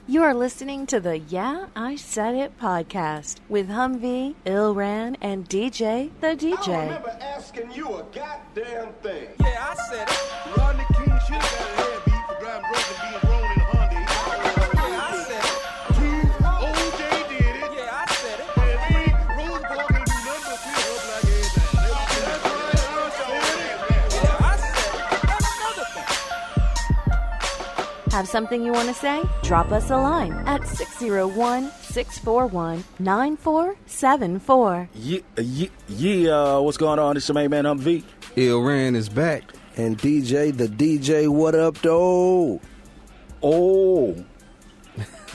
You are listening to the Yeah, I Said It podcast with Humvee, Ilran, and DJ the DJ. I remember asking you a goddamn thing. Yeah, I said it. Rodney King should have got a head beat for driving drunk and being thrown in a Hyundai. Yeah, I said it. OJ did it. Yeah, I said it. And Free Rose Park ain't do nothing but fill up like everything. That's right, I said it. Yeah, I said it. That's another thing. Have something you want to say? Drop us a line at 601-641-9474. Yeah, what's going on? This is your main man, Humvee. Ilran is back. And DJ the DJ, what up, though? Oh,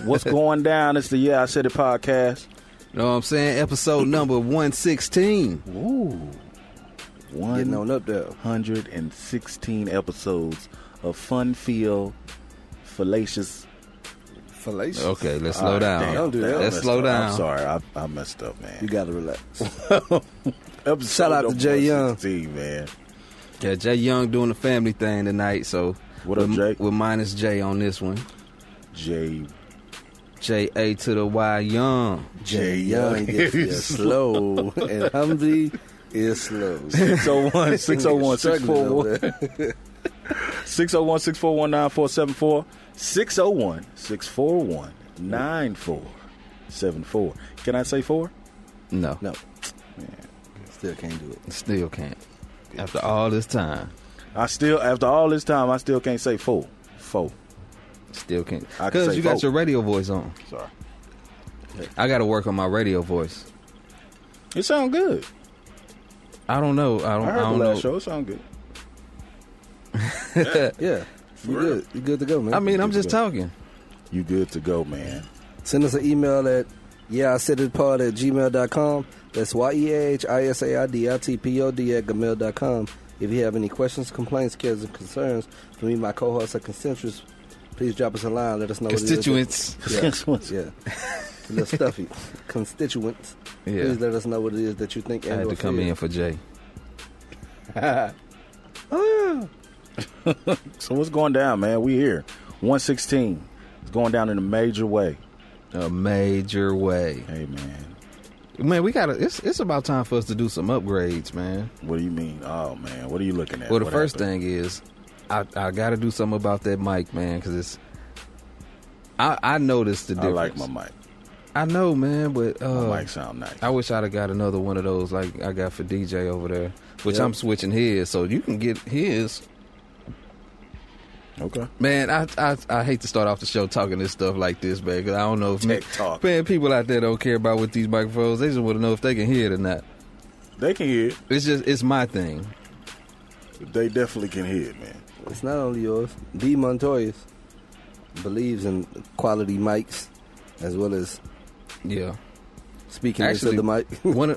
what's going down? It's the Yeah, I Said It podcast. You know what I'm saying? Episode number 116. Ooh. Getting on up there. 116 episodes of fun-filled, fallacious. Fallacious. Okay, let's slow down. Damn, Don't do that. Let's slow down. I'm sorry, I messed up, man. You gotta relax. Episode Shout out to number Jay Young. 116, man. Yeah, Jay Young doing the family thing tonight, so What up, Jay? We're minus Jay on this one. Jay J-A to the Y Young. Jay Young is slow, and Humvee is slow. 601-641-641. 601-641-9474. 601-641-9474. Can I say 4? No. No. Still can't do it. Still can't. After all this time. After all this time, I still can't say 4. 4. Still can't. I can Because say you got vote. your radio voice on. Sorry. I got to work on my radio voice. It sound good. I don't know. I I heard don't the know. last show. It sound good. Yeah. You good. You good to go, man. I mean, I'm just talking. You good to go, man. Send us an email at yeahisaiditpod@gmail.com. That's YEAHISAIDITPOD@gmail.com. If you have any questions, complaints, cares, and concerns for me, my co-hosts, or constituents, please drop us a line. Let us know Constituents. what it is. Yeah. A little stuffy. Constituents. Yeah. Please let us know what it is that you think. I had to come in for Jay. So what's going down, man? We here. 116. It's going down in a major way. A major way. Hey, man. Man, we gotta. It's about time for us to do some upgrades, man. What do you mean? Oh, man. What are you looking at? Well, the What first happened? thing is, I gotta do something about that mic, man, because it's. I noticed the I difference. like my mic. I know, man, but My mic sound nice. I wish I'd have got another one of those like I got for DJ over there, which Yep. I'm switching his, so you can get his. Okay. Man, I hate to start off the show talking this stuff like this, man, because I don't know if Tech talk. man, people out there don't care about what these microphones. They just want to know if they can hear it or not. They can hear it. It's my thing. They definitely can hear it, man. It's not only yours. D. Montoya believes in quality mics as well as Yeah. speaking Actually, into the mic.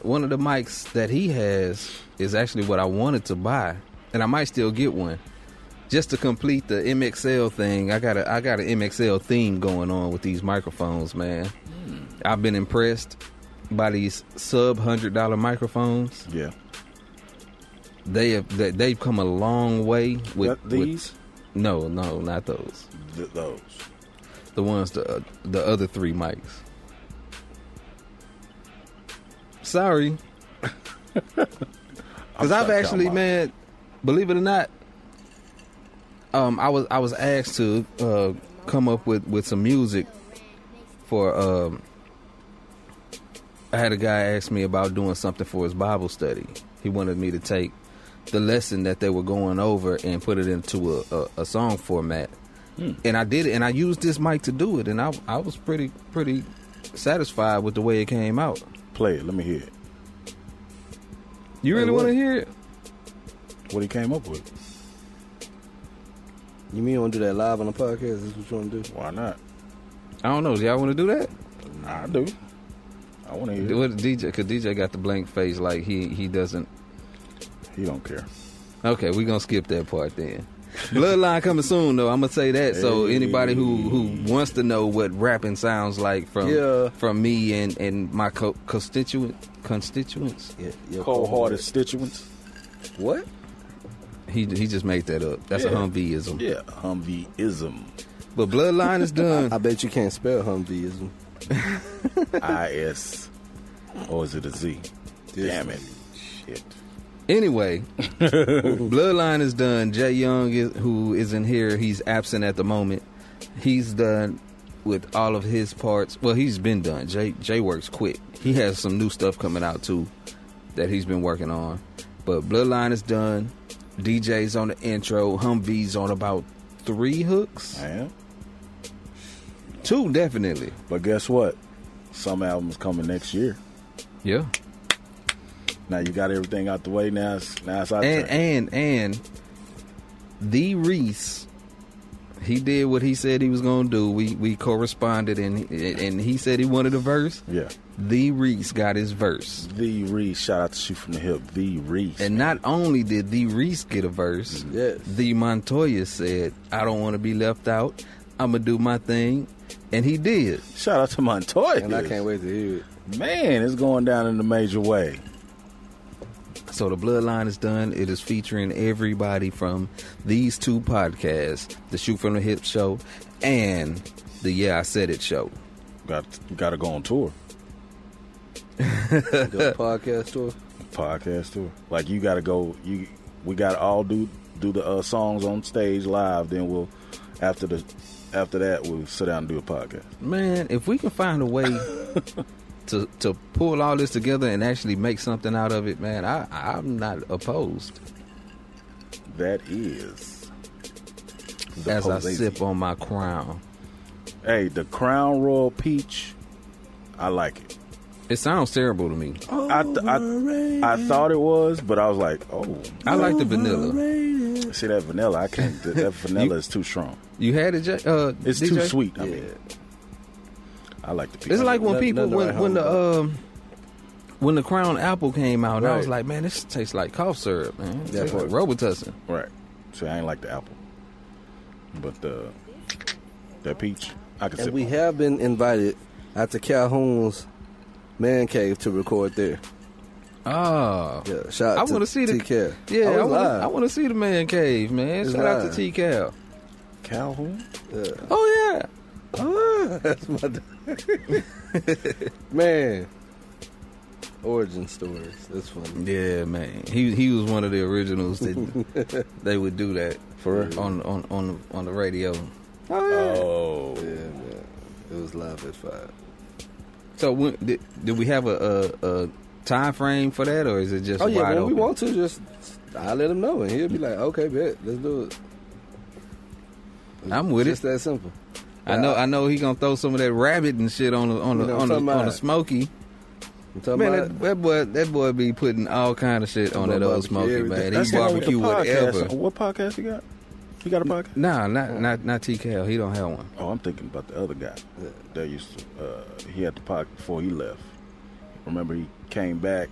one of the mics that he has is actually what I wanted to buy, and I might still get one. Just to complete the MXL thing, I got an MXL theme going on with these microphones, man. I've been impressed by these sub $100 microphones. Yeah. They've come a long way with These? No, not those. Those. The ones the other 3 mics. Sorry, because I've actually, man, believe it or not, I was asked to come up with some music for. I had a guy ask me about doing something for his Bible study. He wanted me to take the lesson that they were going over and put it into a song format. And I did it, and I used this mic to do it, and I was pretty satisfied with the way it came out. Play it. Let me hear it. You really want to hear it? What he came up with. You mean you want to do that live on the podcast? Is this what you want to do? Why not? I don't know. Do y'all want to do that? I do. I want to hear it. What DJ? Because DJ got the blank face, like he doesn't. He don't care. Okay, we gonna skip that part then. Bloodline coming soon, though. I'm gonna say that. So anybody who wants to know what rapping sounds like from me and my constituents, Yeah, your Cold-hearted constituents. What? he just made that up. That's a Humveeism. Yeah, Humveeism. But Bloodline is done. I bet you can't spell Humveeism. I-S. Or is it a Z? Damn it. Shit. Anyway, Bloodline is done. Jay Young, who isn't here, he's absent at the moment. He's done with all of his parts. Well, he's been done. Jay works quick. He has some new stuff coming out, too, that he's been working on. But Bloodline is done. DJ's on the intro. Humvee's on about 3 hooks. I am. 2, definitely. But guess what? Some albums coming next year. Yeah. Now you got everything out the way. Now it's our turn. And the Reese, he did what he said he was gonna do. We corresponded, and he said he wanted a verse. Yeah. The Reese got his verse. The Reese, shout out to Shoot from the Hip. The Reese. And not only did the Reese get a verse, Yes. the Montoya said, "I don't want to be left out. I'm gonna do my thing," and he did. Shout out to Montoya. And I can't wait to hear it. Man, it's going down in a major way. So the Bloodline is done. It is featuring everybody from these 2 podcasts, the Shoot from the Hip show and the Yeah I Said It show. Got to go on tour. The podcast tour. Podcast tour. Like you got to go. We got to all do the songs on stage live. Then we'll after that we'll sit down and do a podcast. Man, if we can find a way to pull all this together and actually make something out of it, man, I'm not opposed. That is the As I Jose-Z. sip on my crown. Hey, the Crown Royal Peach, I like it. It sounds terrible to me. I thought it was, but I was like, oh. I like the vanilla. See that vanilla? I can't. That vanilla is too strong. You had it, It's DJ? too sweet. I mean, I like the peach. It's like when Nothing people to write when the Crown Apple came out, and I was Right. like, man, this tastes like cough syrup, man. It That tastes like part. Robitussin. Right. See, I ain't like the apple, but that peach, I can. And sip we on. have been invited out to Calhoun's man cave to record there. Oh, Yeah, shout I out to want to see the T-Cal. yeah. I was live. I want to see the man cave, man. It's Shout out live. to T-Cal. Calhoun. Oh yeah. That's my man. Origin stories. That's funny. Yeah, man. He was one of the originals that they would do that For real? on the radio. Oh, Yeah, man. It was live at 5. So when, did we have a time frame for that, or is it just Oh yeah, wide when open? we want to, just I let him know, and he'll be like, "Okay, bet, let's do it." I'm with Just it. that simple. I know he gonna throw some of that rabbit and shit on the You know what I'm talking on the about? Smoky. I'm talking Man, about that boy be putting all kind of shit on that old Barbecue, Smoky, everything. man. that's He the one with the barbecue whatever. podcast. What podcast he got? He got a podcast? Nah, not T-Cal. He don't have one. Oh, I'm thinking about the other guy that used to. He had the podcast before he left. Remember, he came back.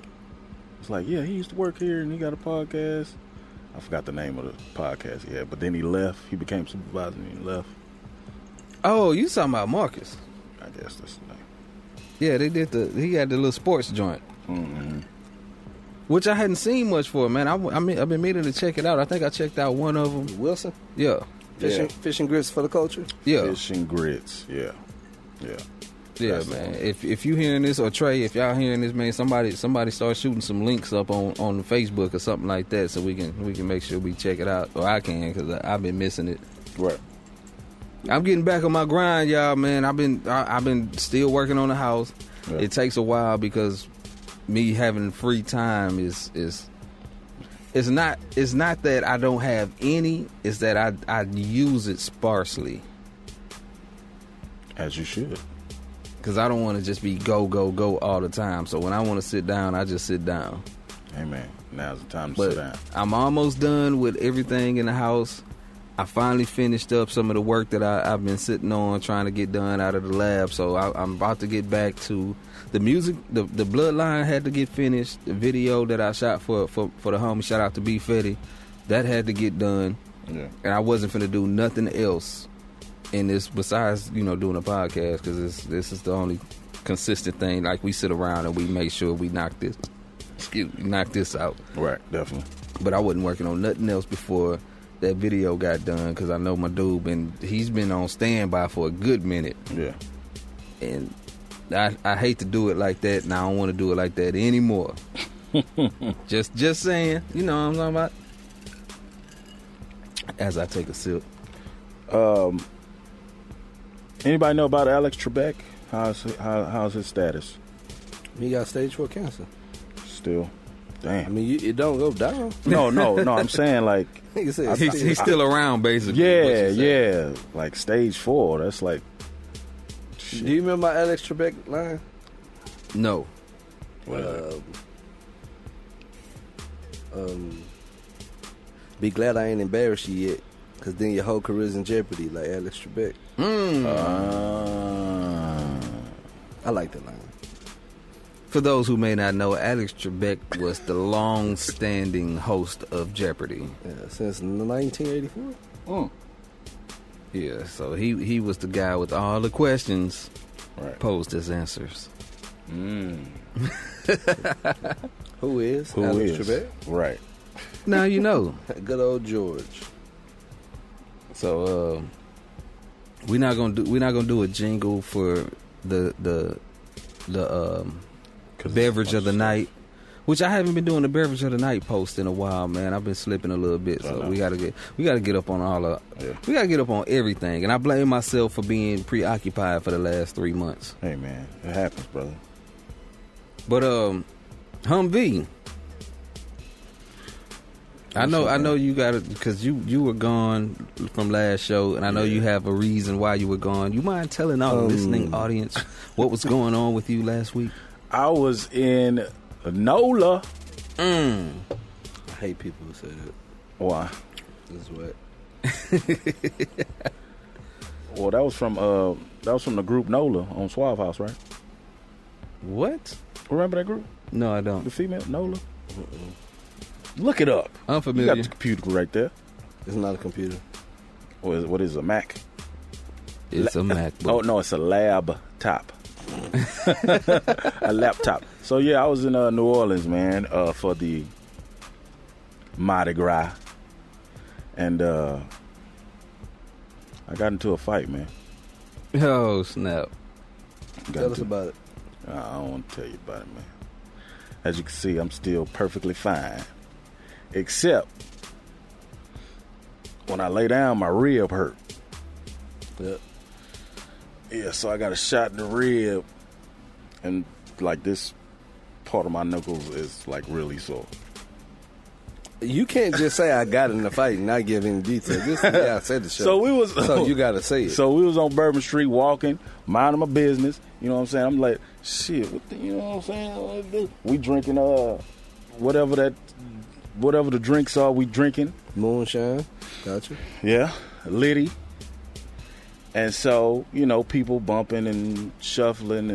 It's like, yeah, he used to work here and he got a podcast. I forgot the name of the podcast he had, but then he left. He became supervisor and he left. Oh, you talking about Marcus? I guess that's the name. Yeah, they did he had the little sports joint, Mm-hmm. which I hadn't seen much for, man. I've been meaning to check it out. I think I checked out one of them. Wilson. Yeah, Fish and grits for the culture. yeah, Fish and grits. Yeah. yeah, That's the man. one. If you hearing this, or Trey, if y'all hearing this, man, somebody start shooting some links up on Facebook or something like that, so we can make sure we check it out, or I can, because I've been missing it. Right. I'm getting back on my grind, y'all, man. I've been still working on the house. Yeah. It takes a while because me having free time is it's not that I don't have any, it's that I use it sparsely, As you should. because I don't want to just be go all the time. So when I want to sit down, I just sit down. Amen. Now's the time to But sit down. I'm almost done with everything in the house. I finally finished up some of the work that I've been sitting on trying to get done out of the lab. So I'm about to get back to the music. The Bloodline had to get finished. The video that I shot for the homie, shout out to B Fetty, that had to get done. Yeah. And I wasn't finna do nothing else in this besides, doing a podcast, because this is the only consistent thing. Like, we sit around and we make sure we knock this out. Right. Definitely. But I wasn't working on nothing else before that video got done because I know my dude he's been on standby for a good minute. Yeah. And I hate to do it like that, and I don't want to do it like that anymore. just saying, you know what I'm talking about? As I take a sip. Anybody know about Alex Trebek? How's his status? He got stage 4 cancer. Still, damn. I mean, it don't go down. No. I'm saying like, Nigga said He's still around, basically. yeah, like stage 4. That's like. Do you remember my Alex Trebek line? No. Be glad I ain't embarrassed you yet, because then your whole career's in jeopardy, like Alex Trebek. I like that line. For those who may not know, Alex Trebek was the long-standing host of Jeopardy. Yeah, since 1984. Yeah, so he was the guy with all the questions posed as answers. Who is Alex Trebek? Right. Now you know. Good old George. So we're not gonna do a jingle for the beverage of the night, which I haven't been doing the beverage of the night post in a while, man. I've been slipping a little bit, so we gotta get up on we gotta get up on everything, and I blame myself for being preoccupied for the last 3 months. Hey man, it happens, brother. But Humvee, I know you got it because you were gone from last show, and I know you have a reason why you were gone. You mind telling our listening audience what was going on with you last week? I was in NOLA. I hate people who say that. Why? This is what. Well, that was from the group NOLA on Suave House, right? What? Remember that group? No, I don't. The female NOLA. Look it up. Unfamiliar. You got the computer right there. It's not a computer. What is it, a Mac? It's a MacBook. Oh no, it's a laptop. A laptop. So yeah, I was in New Orleans, man, for the Mardi Gras, and I got into a fight, man. Oh snap! Tell us about it. I don't want to tell you about it, man. As you can see, I'm still perfectly fine, except when I lay down, my rib hurt. Yep. Yeah, so I got a shot in the rib, and like this part of my knuckles is like really sore. You can't just say I got in the fight and not give any detail. This is the guy said the show. So you gotta say it. So we was on Bourbon Street walking, minding my business. You know what I'm saying? I'm like, shit, you know what I'm saying? We drinking whatever the drinks are, we drinking. Moonshine. Gotcha. Yeah, Liddy. And so, you know, people bumping and shuffling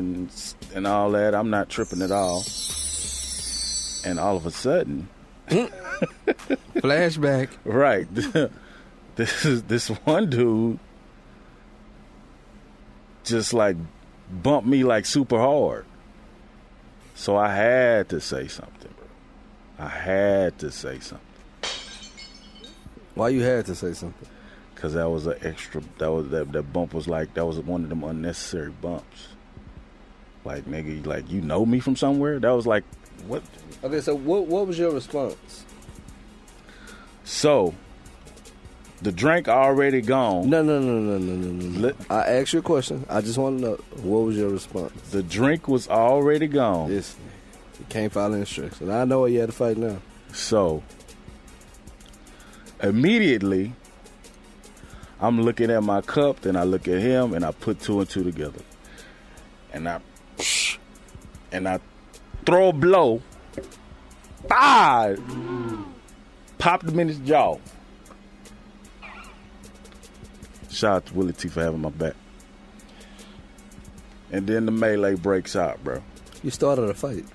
and all that. I'm not tripping at all. And all of a sudden, flashback. Right. This one dude just like bumped me like super hard. So I had to say something, bro. I had to say something. Why you had to say something? Because that was an extra. That bump was like, that was one of them unnecessary bumps. Like, nigga, like, you know me from somewhere? That was like, what? Okay, so what was your response? So, the drink already gone. No. I asked you a question. I just want to know, what was your response? The drink was already gone. Listen, you can't follow instructions. I know you had to fight now. So, immediately, I'm looking at my cup, then I look at him, and I put two and two together. And I throw a blow. Popped him in his jaw. Shout out to Willie T for having my back. And then the melee breaks out, bro. You started a fight.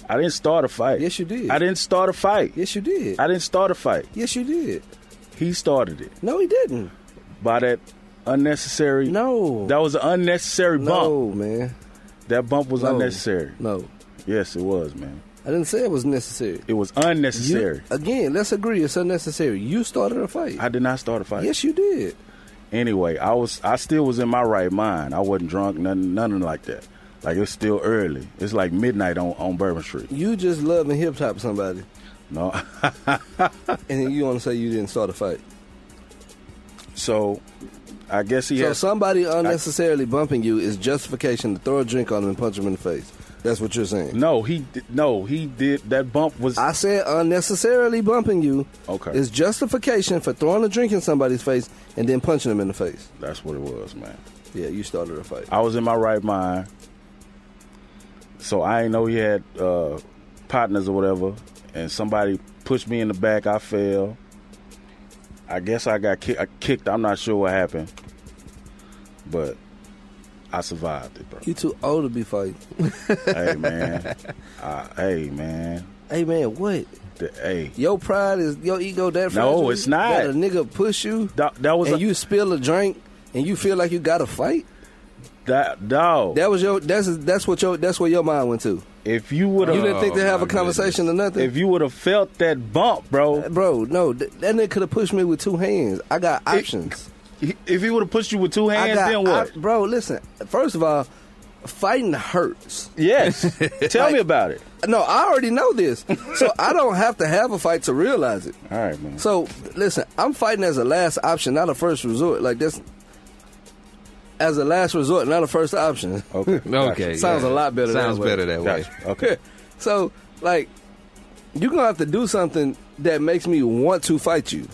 I didn't start a fight. Yes, you did. I didn't start a fight. Yes, you did. I didn't start a fight. Yes, you did. He started it. No, he didn't. By that unnecessary... No. That was an unnecessary bump. No, man. That bump was unnecessary. No. Yes, it was, man. I didn't say it was necessary. It was unnecessary. Again, let's agree it's unnecessary. You started a fight. I did not start a fight. Yes, you did. Anyway, I still was in my right mind. I wasn't drunk, nothing like that. Like, it's still early. It's like midnight on Bourbon Street. You just love and hip hop somebody, No. and then you want to say you didn't start a fight. So, I guess he So has... somebody unnecessarily bumping you is justification to throw a drink on him and punch him in the face. That's what you're saying. No, he did. That bump was... I said unnecessarily bumping you Okay. is justification for throwing a drink in somebody's face and then punching them in the face. That's what it was, man. Yeah, you started a fight. I was in my right mind. So I didn't know he had partners or whatever. And somebody pushed me in the back. I fell. I guess I got kicked. I'm not sure what happened. But I survived it, bro. You too old to be fighting. Hey, man. Hey, man. Hey, man, what? Hey. Your pride is your ego that fragile? No, it's not. That a nigga push you That was and you spill a drink and you feel like you got to fight? dog. That was that's where your mind went to. If you would have... You didn't think to have my a conversation or nothing? If you would have felt that bump, bro. Bro, no, that nigga could have pushed me with two hands. I got options. If he would have pushed you with two hands, then what? Bro, listen. First of all, fighting hurts. Yes. Tell Like- me about it. No, I already know this. So I don't have to have a fight to realize it. All right, man. So, listen, I'm fighting as a last option, not a first resort. Like, that's as a last resort, not a first option. Okay. Okay. Sounds a lot better that Sounds way. better that way. Gotcha. Okay. So, like, you're going to have to do something that makes me want to fight you.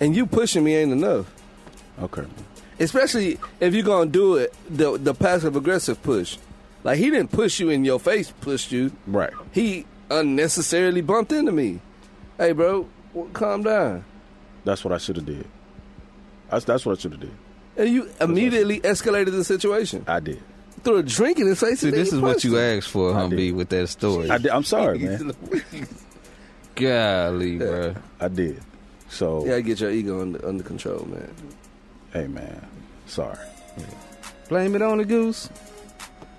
And you pushing me ain't enough. Okay. Especially if you're going to do it, the passive-aggressive push. Like, he didn't push you in your face, pushed you. Right. He unnecessarily bumped into me. Hey, bro, calm down. That's what I should have did. That's what I should have did. And you immediately escalated the situation. I did. Threw a drink in his face. See, and this then is what punched you him. asked for, Humvee, with that story. I did. I'm sorry, man. Golly, bro. I did. So, You gotta get your ego under control, man. hey, man. Sorry. Blame it on the goose.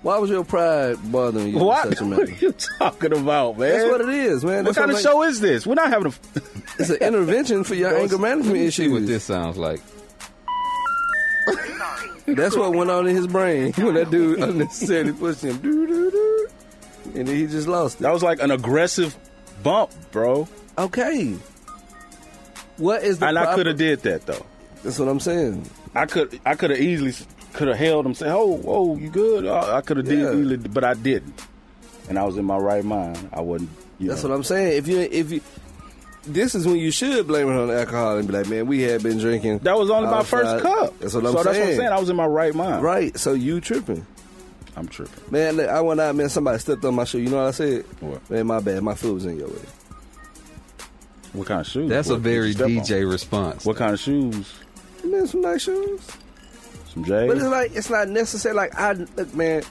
Why was your pride bothering you in What? such a What manner? are you talking about, man? That's what it is, man. What That's kind of I'm show is this? We're not having a... It's an intervention for your anger management See what issues. this sounds like. That's what went on in his brain when that dude unnecessarily pushed him. Doo, doo, doo. And then he just lost it. That was like an aggressive bump, bro. Okay. What is the And I proper- could have did that, though. That's what I'm saying. I could have easily could have held him, say, "Oh, you good?" I could have Yeah. did easily, but I didn't. And I was in my right mind. I wasn't. That's what I'm saying. If you, this is when you should blame it on the alcohol and be like, man, we had been drinking. That was only my outside. first cup. That's what I'm so saying. that's what I'm saying. I was in my right mind. Right. So you tripping. I'm tripping. Man, look, I went out, man, somebody stepped on my shoe. You know what I said? What? Man, my bad. My foot was in your way. What kind of shoes? That's a What did you very step on? DJ response. What kind of shoes? Man, some nice shoes. Some J's? But it's like, it's not necessary. Like, look, man.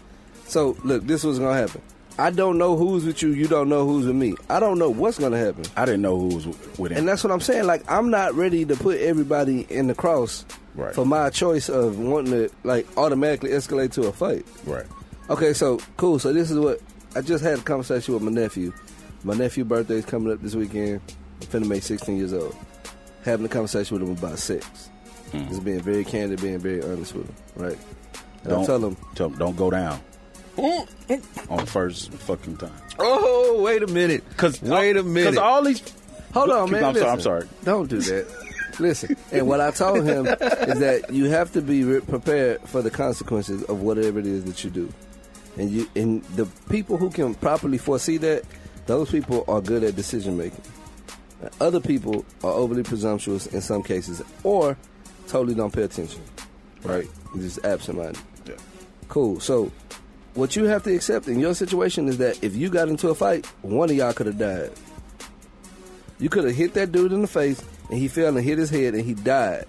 So, look, this was going to happen. I don't know who's with you. You don't know who's with me. I don't know what's going to happen. I didn't know who was with him. And that's what I'm saying. Like, I'm not ready to put everybody in the cross Right. for my choice of wanting to, like, automatically escalate to a fight. Right. Okay, so, cool. So this is what, I just had a conversation with my nephew. My nephew's birthday is coming up this weekend. I'm finna make 16 years old. Having a conversation with him about sex. Just being very candid, being very honest with him, right? And I tell him, don't go down on the first fucking time. Oh, wait a minute. Wait a minute. Because all these... hold on, man. I'm sorry. Don't do that. Listen, and what I told him is that you have to be prepared for the consequences of whatever it is that you do. And the people who can properly foresee that, those people are good at decision making. Other people are overly presumptuous in some cases, or totally don't pay attention. Right? Just absent-minded. Yeah. Cool. So, what you have to accept in your situation is that if you got into a fight, one of y'all could have died. You could have hit that dude in the face, and he fell and hit his head, and he died.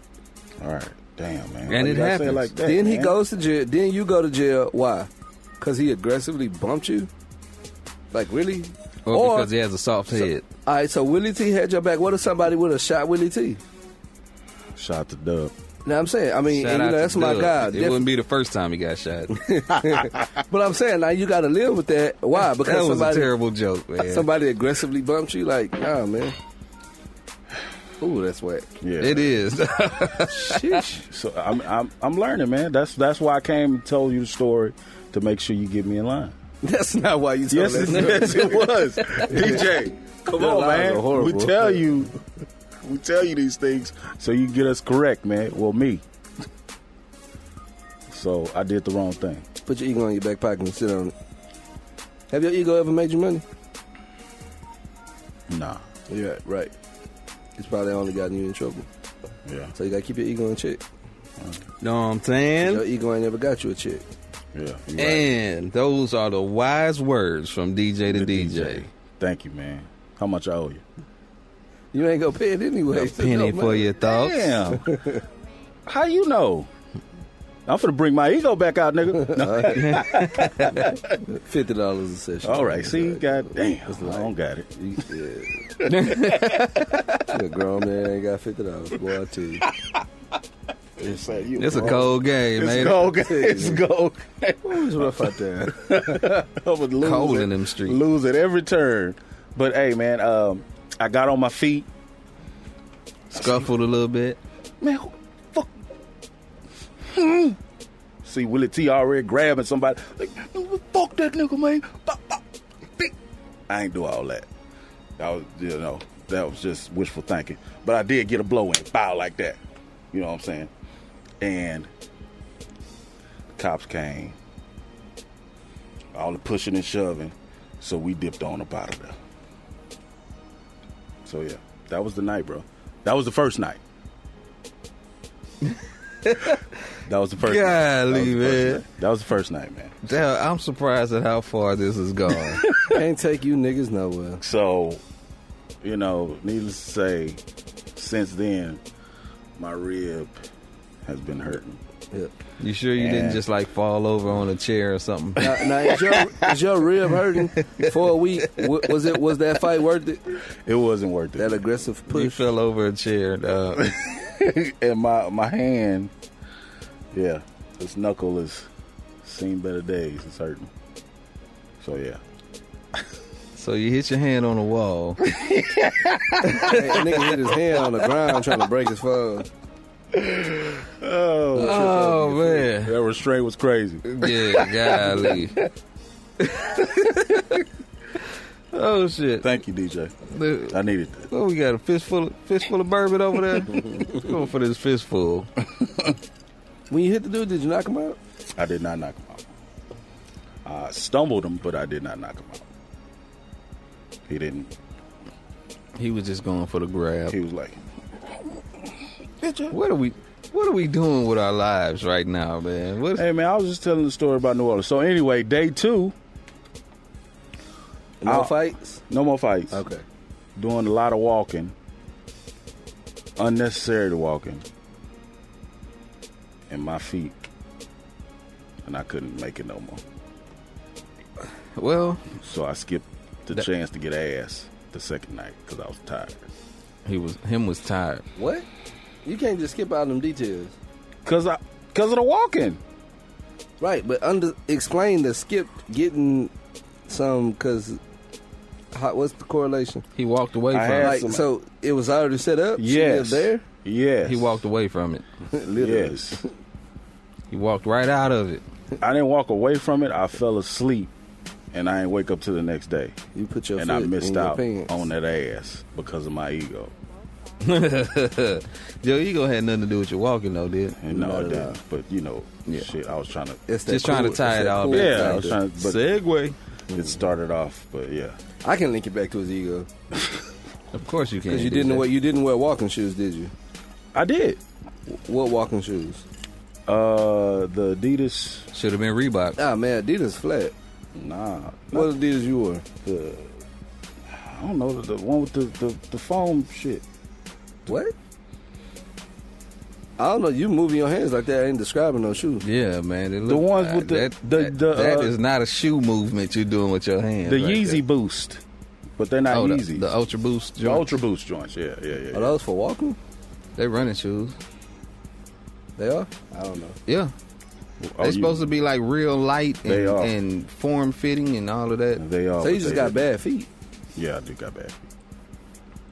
All right. Damn, man. And Why it you gotta say happens. like that, Then he man? goes to jail. Then you go to jail. Why? Because he aggressively bumped you? Like, really? Or because he has a soft head. All right, so Willie T had your back. What if somebody would have shot Willie T? Shot the dub. Now I'm saying, I mean, Shout and, out to that's my Doug. guy. It wouldn't be the first time he got shot. But I'm saying, now you got to live with that. Why? That Because was somebody a terrible joke, man. somebody aggressively bumped you. Like, nah, man. Ooh, that's whack. Yeah, It is. Sheesh. So I'm learning, man. That's why I came and told you the story to make sure you get me in line. That's not why you told Yes, that yes, story. it was. DJ, come That on, lies man. are horrible. We tell you these things so you get us correct, man. Well, me. So I did the wrong thing. Put your ego in your back pocket and sit on it. Have your ego ever made you money? Nah. Yeah, right. It's probably only gotten you in trouble. Yeah. So you got to keep your ego in check. Know what I'm 'Cause saying? your ego ain't never got you a check. Yeah. You right. And those are the wise words from DJ to The DJ. Thank you, man. How much I owe you? You ain't gonna pay it anyway. A penny for your thoughts. Damn. How you know? I'm finna bring my ego back out, nigga. No. $50 a session. All right. See, goddamn. I don't got it. You a grown man ain't got $50. Boy, I tell you. It's a cold game, It's man. gold. It's gold. It's rough out there. I would lose Cold it, in them streets. Lose at every turn. But hey, man, I got on my feet. Scuffled a little bit. Man, who the fuck? See Willie T already grabbing somebody. Like, fuck that nigga, man. Bop, bop, beep. I ain't do all that. That was just wishful thinking. But I did get a blow in, bow like that. You know what I'm saying? And the cops came. All the pushing and shoving. So we dipped on up out of there. So yeah, that was the night, bro. That was the first night. That was the first Golly, night. man. That was the first night, man. Damn, I'm surprised at how far this has gone. Can't take you niggas nowhere. So, needless to say, since then, my rib has been hurting. Yeah. You sure you didn't just like fall over on a chair or something? Now is your rib hurting for a week? Was that fight worth it? It wasn't worth it. That aggressive You push? fell over a chair, dog. And my hand, yeah, this knuckle has seen better days. It's hurting. So yeah. So you hit your hand on the wall. Hey, nigga hit his hand on the ground trying to break his phone. Oh, man. That restraint was crazy. Yeah, golly. Oh, shit. Thank you, DJ. Dude, I needed that. oh, we got a fistful of bourbon over there. Let's go for this fistful. When you hit the dude, did you knock him out? I did not knock him out. I stumbled him, but I did not knock him out. He didn't. He was just going for the grab. He was like, What are we doing with our lives right now, man? hey, man, I was just telling the story about New Orleans. So anyway, day 2, No fights? no more fights. Okay. Doing a lot of walking. Unnecessary walking. And my feet. And I couldn't make it no more. Well, So I skipped the chance to get ass the second night because I was tired. him was tired. What? You can't just skip out them details. Cause of the walking. Right, but explain the skip getting some, because what's the correlation? He walked away I from had it. Like, some- so it was already set up? She Yes. lived there? Yes. He walked away from it. Literally. Yes. He walked right out of it. I didn't walk away from it. I fell asleep, and I didn't wake up till the next day. You put your And foot I missed in your out pants. on that ass because of my ego. Your ego had nothing to do with your walking, though, did it? And no, Not it at didn't. But Yeah. shit, I was trying to. It's that Just trying to tie it's it that all cool back. Yeah, I factor. was trying to. But Segway. it started off, but yeah. I can link it back to his ego. Of course you can. Because you didn't wear walking shoes, did you? I did. What walking shoes? The Adidas. Should have been Reebok. Ah, man, Adidas flat. Nah. What Adidas you wore? I don't know, the one with the foam shit. What? I don't know. You moving your hands like that ain't describing no shoes. Yeah, man. It The look- ones with that is not a shoe movement you're doing with your hands. The right Yeezy there. Boost. But they're not Oh, Yeezys. the Ultra Boost The joint. Ultra Boost joints, yeah. Are those for walking? They running shoes. They are? I don't know. Yeah. They're supposed to be like real light They are. and form fitting and all of that. They are. So you but just they- got bad feet. Yeah, I do got bad feet.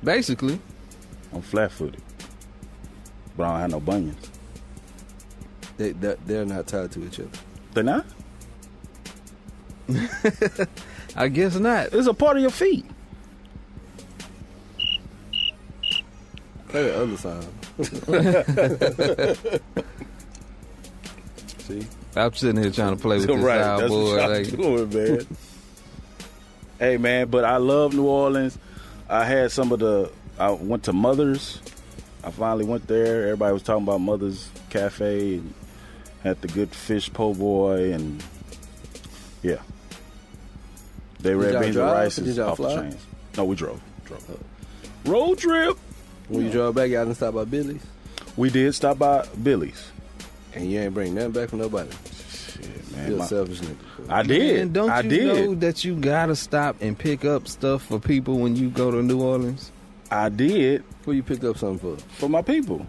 Basically. I'm flat-footed, but I don't have no bunions. They're not tied to each other. They're not. I guess not. It's a part of your feet. Play the other side. See? I'm sitting here trying to play with this Right, that's soundboard. what y'all Like, doing, man. Hey, man, but I love New Orleans. I had some of the. I went to Mother's. I finally went there. Everybody was talking about Mother's Cafe and had the good fish po' boy and yeah. They red y'all beans and drive? rice Did is y'all off the fly? chains. No, we drove. Road trip. When you drove back, y'all didn't stop by Billy's? We did stop by Billy's. And you ain't bring nothing back from nobody. Shit, man. You're a selfish nigga. I did. man, don't I you did. know that you gotta stop and pick up stuff for people when you go to New Orleans? I did Who you picked up something for? for my people.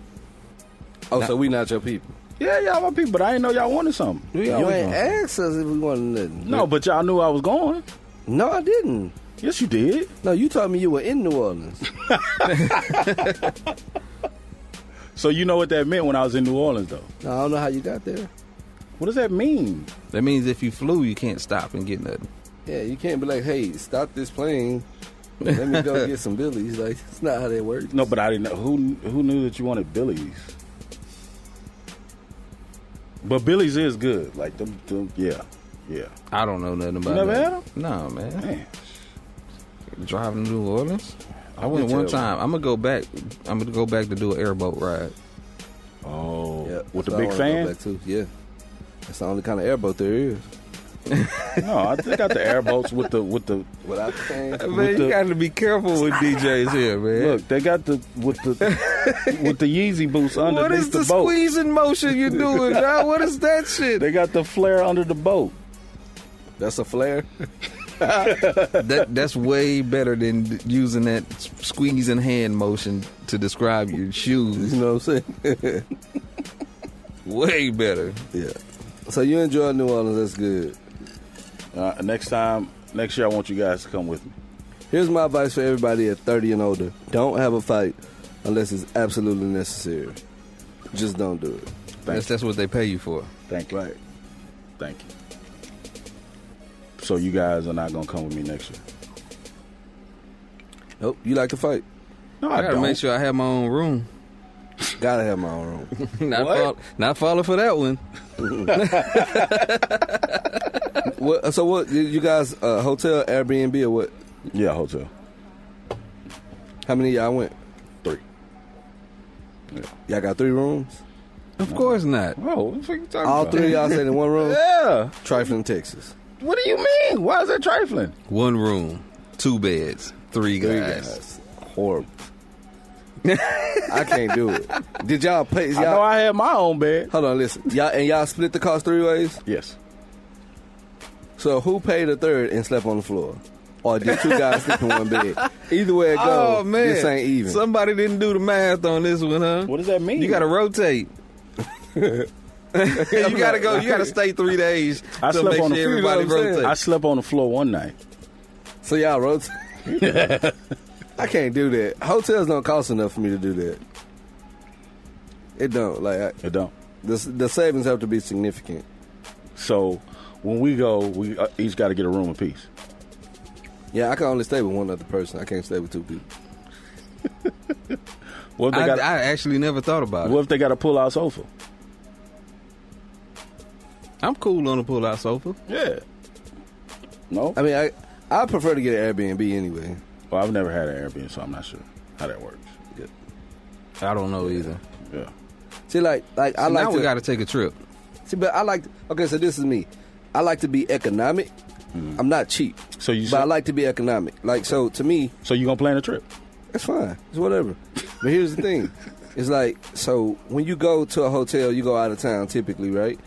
Oh, so we not your people. Yeah, y'all my people, but I didn't know y'all wanted something. We You always ain't gonna- asked us if we wanted nothing. No, but y'all knew I was going. No, I didn't. Yes, you did. No, you told me you were in New Orleans. So you know what that meant when I was in New Orleans, though. No, I don't know how you got there. What does that mean? That means if you flew, you can't stop and get nothing. Yeah, you can't be like, hey, stop this plane. Let me go get some Billies. Like, that's not how that works. No, but I didn't know. Who knew that you wanted Billy's? But Billy's is good. Like, them yeah. I don't know nothing about never that. had 'em? No, man. Man. Driving to New Orleans? I went did one tell time. I'm gonna go back to do an airboat ride. Oh, Yeah, with the so I big wanna go fan? back too. Yeah, that's the only kind of airboat there is. No, I think I got the airboats with the. Without the fan. Man, you the- got to be careful with DJs here, man. Look, they got the with the Yeezy boots what underneath is the boat. squeezing motion you doing, dog? What is that shit? They got the flare under the boat. That's a flare. That's way better than using that squeezing hand motion to describe your shoes. You know what I'm saying? Way better. Yeah. So you enjoy New Orleans. That's good. Next year, I want you guys to come with me. Here's my advice for everybody at 30 and older. Don't have a fight unless it's absolutely necessary. Just don't do it. That's what they pay you for. Thank you. Right. Thank you. So you guys are not gonna come with me next year? Nope. You like to fight. No, I gotta don't. make sure I have my own room. Gotta have my own room. Not falling for that one. So what? You guys hotel, Airbnb, or what? Yeah, hotel. How many of y'all went? 3. Y'all got 3 rooms? Of course not. Oh, what the fuck you talking All about? 3 of y'all stayed in one room? Yeah. Trifling, Texas. What do you mean? Why is that trifling? One room, 2 beds, 3 3 guys. guys. Horrible. I can't do it. Did y'all pay? I know I had my own bed. Hold on, listen. Y'all split the cost 3 ways? Yes. So who paid a third and slept on the floor? Or did 2 guys sleep in one bed? Either way it goes, Oh man, this ain't even. Somebody didn't do the math on this one, huh? What does that mean? You got to rotate. You gotta go. You gotta stay 3 days I to slept make on the sure floor. everybody You know what I'm saying? rotates. I slept on the floor one night. So y'all rotate? I can't do that. Hotels don't cost enough for me to do that. It don't. Like It don't. the savings have to be significant. So when we go, we each got to get a room apiece. Yeah, I can only stay with one other person. I can't stay with 2 people. What if they I got? actually never thought about What it. if they got a pull-out sofa? I'm cool on a pull-out sofa. Yeah. No. I mean, I prefer to get an Airbnb anyway. Well, I've never had an Airbnb, so I'm not sure how that works. I don't know either. Yeah. See, like I So like now to we got to take a trip. see, but I like. Okay, so this is me. I like to be economic. I'm not cheap, So you. but I like to be economic. Like so, to me, So you gonna plan a trip? it's fine. It's whatever. But here's the thing. It's like, so when you go to a hotel, you go out of town typically, right?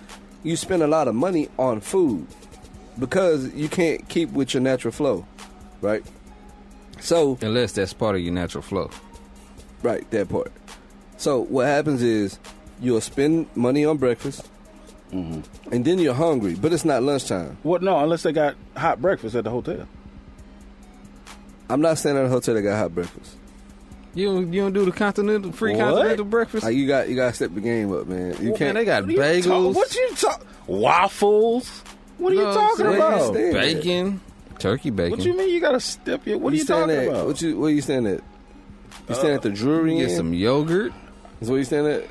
You spend a lot of money on food because you can't keep with your natural flow, right? So, Unless that's part of your natural flow. right, that part. So what happens is you'll spend money on breakfast, and then you're hungry, but it's not lunchtime. What? No, unless they got hot breakfast at the hotel. I'm not staying at a hotel that got hot breakfast. You don't do the free What? continental breakfast? Like, you got to step the game up, man. You Man, can't. they got What you bagels, What you talk? Waffles? What are you No, talking I'm saying- about? Stay- bacon, turkey bacon. What you mean you got to step your? What are you staying talking at? about? Where you staying at? You staying at the Drury Get Inn? some yogurt, Is where you staying at?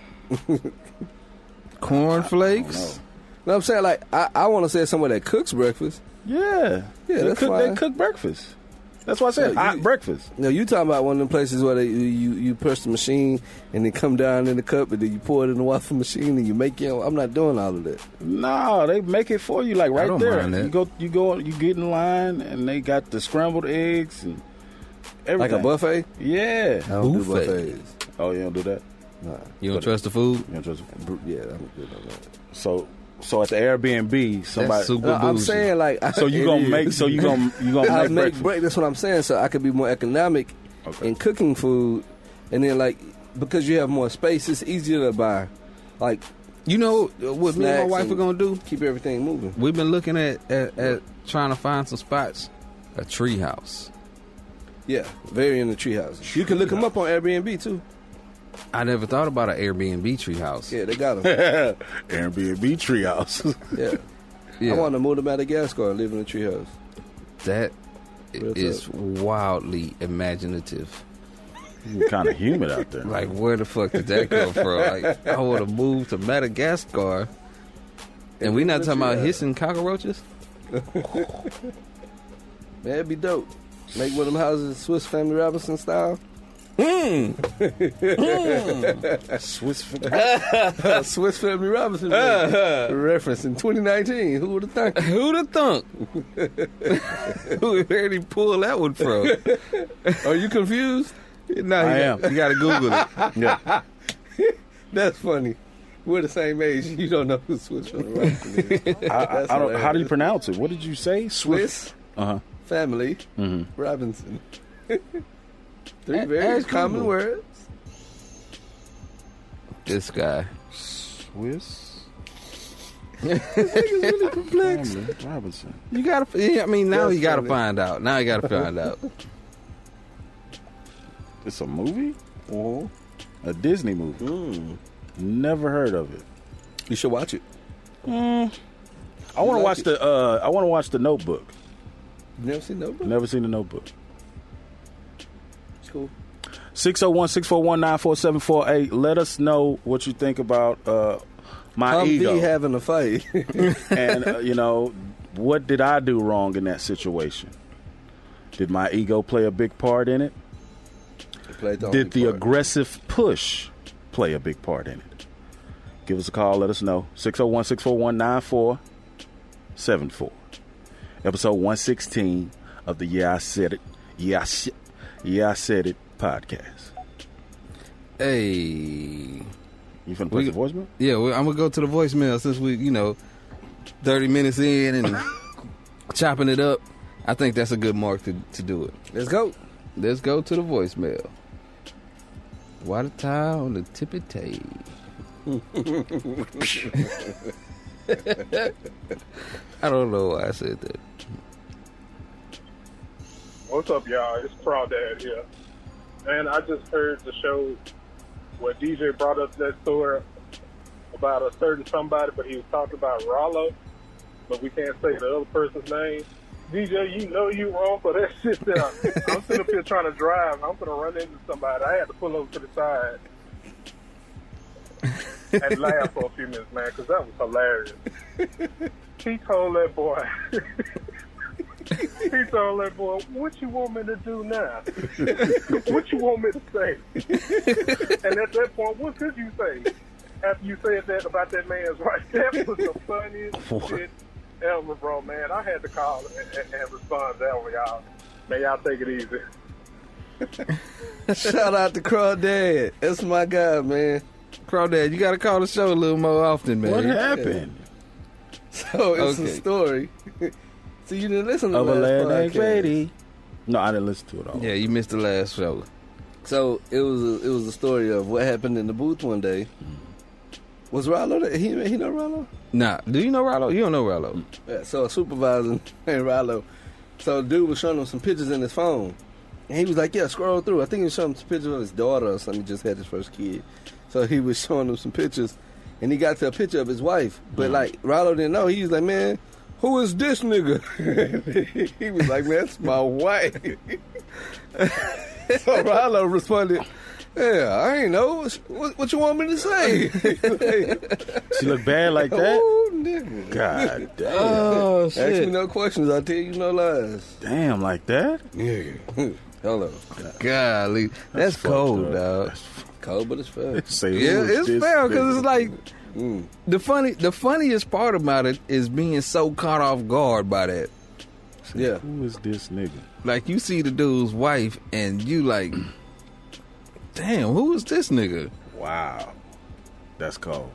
cornflakes. No, I'm saying, like, I want to say somewhere that cooks breakfast. Yeah, Yeah, that's They fine. cook breakfast. That's why I said Yeah, hot you- breakfast. No, you talking about one of them places where you press the machine and then come down in the cup and then you pour it in the waffle machine and you make your own. I'm not doing all of that. No, they make it for you, like right don't there. mind that. You get in line, and they got the scrambled eggs and everything. Like a buffet? Yeah. I don't do Buffet. buffets. Oh, you don't do that. Nah. You don't trust the food? You don't trust- Yeah, I'm good on that. So at the Airbnb, somebody. That's super No, I'm bougie. saying, like, So you it gonna is. make? So you gonna I make make breakfast? break. That's what I'm saying. So I could be more economic Okay. in cooking food, and then, like, because you have more space, it's easier to buy. Like, You know what me and my Snacks wife and- are gonna do? keep everything moving. We've been looking at trying to find some spots. A tree house. Yeah, very in the treehouse. You can look them up on Airbnb too. I never thought about an Airbnb tree house. Yeah, they got them. Airbnb treehouse. Yeah. Yeah. I want to move to Madagascar and live in a treehouse. That Real is wildly imaginative. Kind of humid out there. Like, where the fuck did that come from? Like, I want to move to Madagascar, and we not talking about hissing cockroaches. Man, it'd be dope. Make one of them houses Swiss Family Robinson style. Swiss. Swiss Family Robinson reference in 2019. Who would have thought? Who'd have thunk? Where did he pull that one from? Are you confused? No, I am. You got to Google it. Yeah. That's funny. We're the same age. You don't know who Swiss Family Robinson is. I don't. How do you pronounce it? What did you say? Swiss Uh-huh. Family Robinson. Three very Ask common Google. words. This guy. Swiss. Really perplexed. Family Robinson. You gotta. Yeah, I mean, now That's you gotta funny. find out. Now you gotta find out. It's a movie. A Disney movie. Never heard of it. You should watch it. I want to like watch it? the. I want to watch the Notebook. You never seen Notebook? Never seen the Notebook. It's cool. 601-641-9478. Let us know what you think about my ego. Humvee having a fight. And, what did I do wrong in that situation? Did my ego play a big part in it? Did the aggressive push play a big part in it? Give us a call. Let us know. 601-641-9474. Episode 116 of the Yeah, I Said It. Yeah, I Said It podcast. Hey. You finna play the voicemail? Yeah, I'm gonna go to the voicemail since we, 30 minutes in and chopping it up. I think that's a good mark to do it. Let's go. Let's go to the voicemail. Water towel on the tippy tail. I don't know why I said that. What's up, y'all? It's Crawdad here. Man, I just heard the show where DJ brought up that story about a certain somebody, but he was talking about Rollo, but we can't say the other person's name. DJ, you know you wrong for that shit there. I'm sitting up here trying to drive. I'm going to run into somebody. I had to pull over to the side and laugh for a few minutes, man, because that was hilarious. He told that boy... He told that boy, what you want me to do now? What you want me to say? And at that point, what could you say? After you said that about that man's wife, that was the funniest shit ever, bro, man. I had to call and respond to that one, y'all. Man, y'all take it easy. Shout out to Crawdad. That's my guy, man. Crawdad, you gotta call the show a little more often, man. What happened? So it's a Okay. story. So you didn't listen to Of the a last lad named podcast. Grady. No, I didn't listen to it all. Yeah, you missed the last show. So it was a story of what happened in the booth one day, Was Rollo there? He know Rollo? Nah, do you know Rollo? You don't know Rollo. Yeah, so a supervisor named Rollo. So the dude was showing him some pictures in his phone. And he was like, yeah, scroll through. I think he was showing him some pictures of his daughter or something. He just had his first kid. So he was showing him some pictures. And he got to a picture of his wife. But, like, Rollo didn't know. He was like, man, who is this nigga? He was like, man, that's my wife. So Rollo responded, yeah, I ain't know. What you want me to say? She look bad like that? Oh, nigga. God damn. Oh, Ask me no questions. I'll tell you no lies. Damn, like that? Yeah. Hello. Golly. That's fucked cold, up. dog. Cold, but it's fair. Say, Yeah, who is it's this fair because nigga? it's like the funniest part about it is being so caught off guard by that. Yeah. Who is this nigga? Like you see the dude's wife and you like, damn, who is this nigga? Wow. That's cold.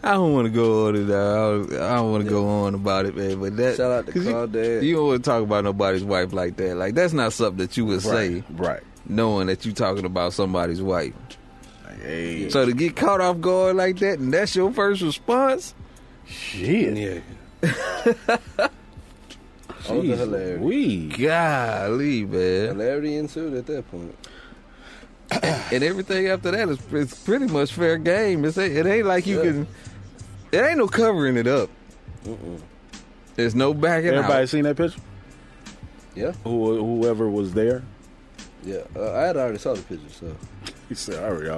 I don't want to go on it. I don't want to go on about it, man. But that Shout out to 'cause Claudette. You don't want to talk about nobody's wife like that. Like that's not something that you would say, Right. knowing that you talking about somebody's wife. Like, hey. So to get caught off guard like that, and that's your first response, Shit. Yeah. Oh, the hilarity. We. golly, man. Hilarity ensued at that point. And everything after that is pretty much fair game. It ain't like you can. It ain't no covering it up. There's no backing Everybody out. seen that picture? Yeah. Whoever was there? Yeah. I had already saw the picture, so He said, I already I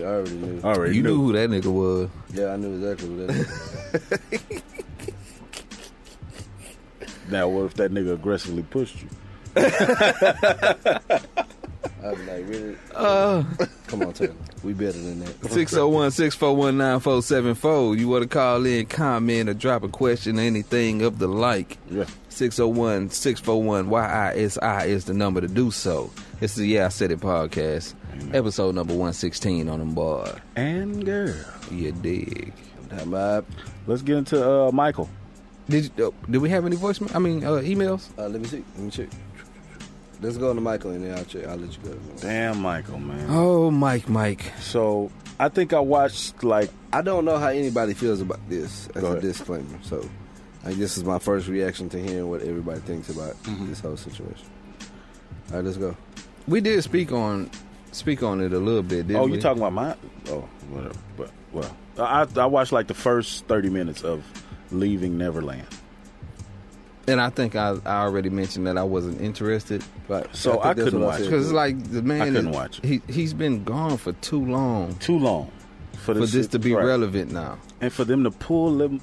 already knew. Already You knew. knew who that nigga was. Yeah, I knew exactly what that was. Now, what if that nigga aggressively pushed you? I was like, really? Come on, Taylor. We better than that. 601-641-9474. You want to call in, comment, or drop a question, anything of the like. Yeah. 601-641-YISI is the number to do so. It's the Yeah, I Said It podcast. Episode number 116 on them boy. And girl. You dig. Let's get into Michael. Did we have any voicemail? Emails? Let me see. Let me check. Let's go on to Michael and then I'll let you go. Damn, Michael, man. Oh, Mike. So, I think I watched, like, I don't know how anybody feels about this as Go a ahead. disclaimer. So, this is my first reaction to hearing what everybody thinks about this whole situation. All right, let's go. We did speak on it a little bit, didn't we? you talking about mine? Oh, whatever. But, well, I watched, like, the first 30 minutes of Leaving Neverland. And I think I already mentioned that I wasn't interested. Right. So, I think that's couldn't what watch said. Because it's like the man I couldn't watch it. He's been gone for too long Too long. for this shit- to be right. relevant now. And for them to pull them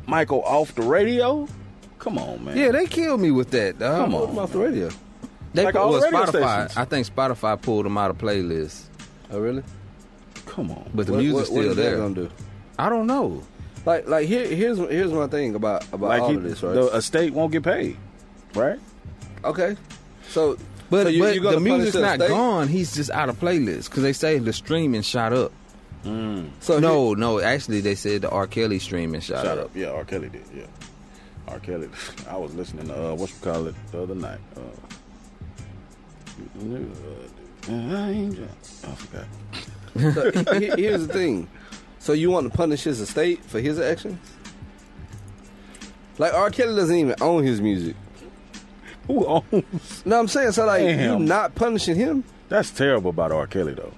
Michael off the radio? Come on, man. Yeah, they killed me with that, dog. Come Pulled him off the radio. They Like all the radio Spotify. stations. I think Spotify pulled them out of playlists, Oh, really? Come on. but the What music's is still that there. gonna do? I don't know. Like here's my thing about Like, all of this, right? the estate won't get paid, right? Okay. So, But, so you're but gonna the music's punish not the estate? gone. He's just out of playlists because they say the streaming shot up. So No, actually they said the R. Kelly streaming shot Shut up. up. Yeah, R. Kelly did. Yeah. R. Kelly. I was listening to, whatchamacallit the other night. I forgot. So, here's the thing. So you want to punish his estate for his actions? Like R. Kelly doesn't even own his music. Who owns? No, I'm saying so. Like Damn. you not punishing him? That's terrible about R. Kelly, though.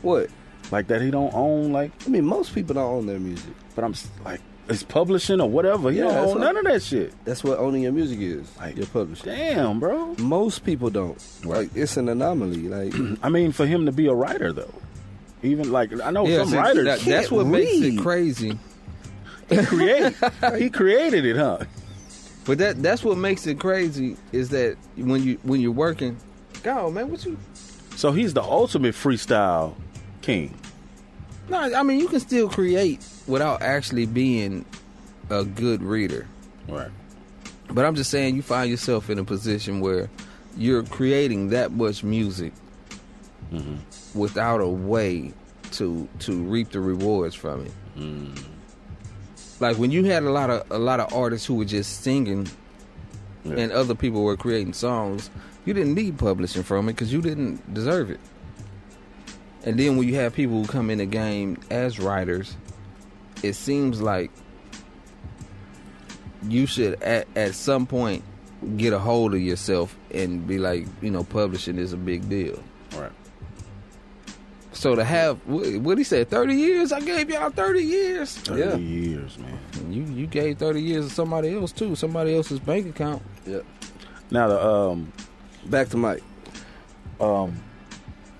What? Like that he don't own, like, I mean, most people don't own their music. but I'm like, it's publishing or whatever. He Yeah, don't that's own what- none of that shit. That's what owning your music is. Like, Your publishing. Damn, bro. Most people don't. Right. Like it's an anomaly. Like I mean, for him to be a writer, though. Even, like, I know Yeah, some see, writers that's can't what makes it read. crazy. He created it, huh? But that's what makes it crazy is that when you're working, God, man, what you? So he's the ultimate freestyle king. No, I mean you can still create without actually being a good reader. Right. But I'm just saying you find yourself in a position where you're creating that much music without a way to reap the rewards from it. Like when you had a lot of artists who were just singing and other people were creating songs, you didn't need publishing from it because you didn't deserve it. And then when you have people who come in the game as writers, it seems like you should at some point get a hold of yourself and be like, publishing is a big deal. Right. So to have, what he said, 30 years? I gave y'all 30 years. 30 years, man. You gave 30 years to somebody else, too. Somebody else's bank account. Yep. Now, Back to Mike. now,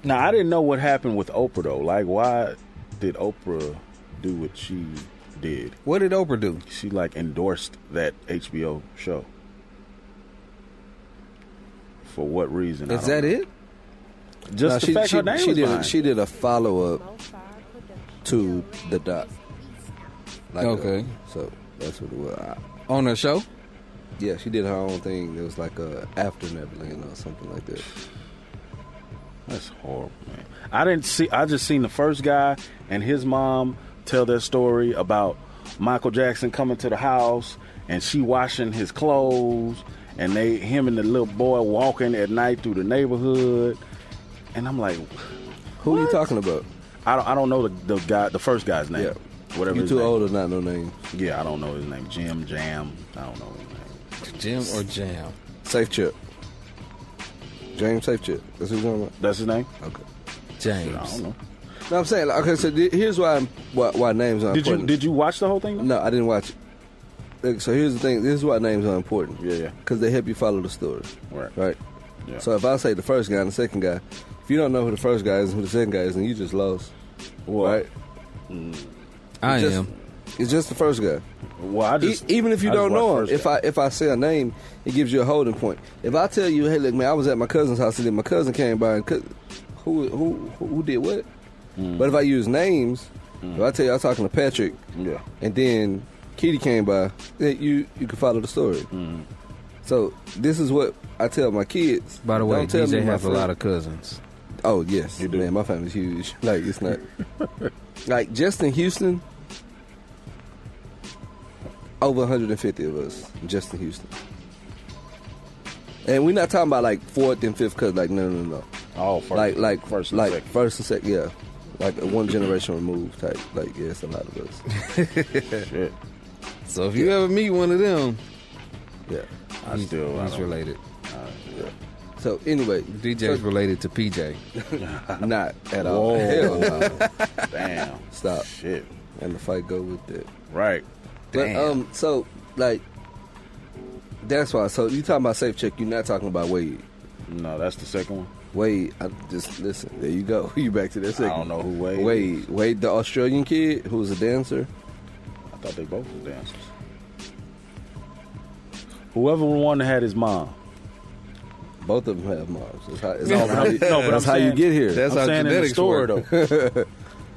I didn't know what happened with Oprah, though. Like, why did Oprah do what she did? What did Oprah do? She, endorsed that HBO show. For what reason? Is that it? Just the fact her name was behind. She did a follow-up to the doc. Okay. So that's what it was. On her show? Yeah, she did her own thing. It was like After Neverland or something like that. That's horrible, man. I just seen the first guy and his mom tell their story about Michael Jackson coming to the house and she washing his clothes and him and the little boy walking at night through the neighborhood. And I'm like, Who are you talking about? I don't know the first guy's name. Yeah. Whatever. You his too name. old to not know names. Yeah, I don't know his name. Jam. I don't know his name. Jim or Jam? Safe Chip. James Safe Chip. That's who you're talking about? That's his name? Okay. James. I don't know. No, I'm saying, okay, so here's why names are important. Did you watch the whole thing? No, I didn't watch it. So here's the thing. This is why names are important. Yeah. Because they help you follow the story. Right? Yeah. So if I say the first guy and the second guy, if you don't know who the first guy is and who the second guy is, then you just lost. Well, right? I It's am. It's just the first guy. Well, Even if you I don't just know him, watched first guy. if I say a name, it gives you a holding point. If I tell you, hey, look, man, I was at my cousin's house and then my cousin came by and who did what? But if I use names, if I tell you I was talking to Patrick, Yeah. and then Kitty came by, then you can follow the story. So this is what I tell my kids. By the way, Don't tell me DJ my has a friend- lot of cousins. Oh yes, You do. man. My family's huge. Like it's not like just in Houston. Over 150 of us just in Houston, and we're not talking about like fourth and fifth cousins. Like no. Oh, first, Like first and like second. first and second. Yeah, like a one generation removed type. Like yeah, it's a lot of us. Shit. So if you ever meet one of them, Yeah. he's don't- related. So anyway, DJ's related to PJ. not at all. Whoa. Hell no. Damn. Stop. Shit. And the fight go with that. Right. But Damn. so like that's why. So you talking about Safe Check? You're not talking about Wade. No, that's the second one. Wade, I just listen. There you go. You back to that second. I don't know who Wade is. Wade, the Australian kid who's a dancer. I thought they both were dancers. Whoever one had his mom. Both of them have moms. That's how, it's No, how, but I'm that's how you saying- get here. That's I'm how saying in the genetics story, work. though.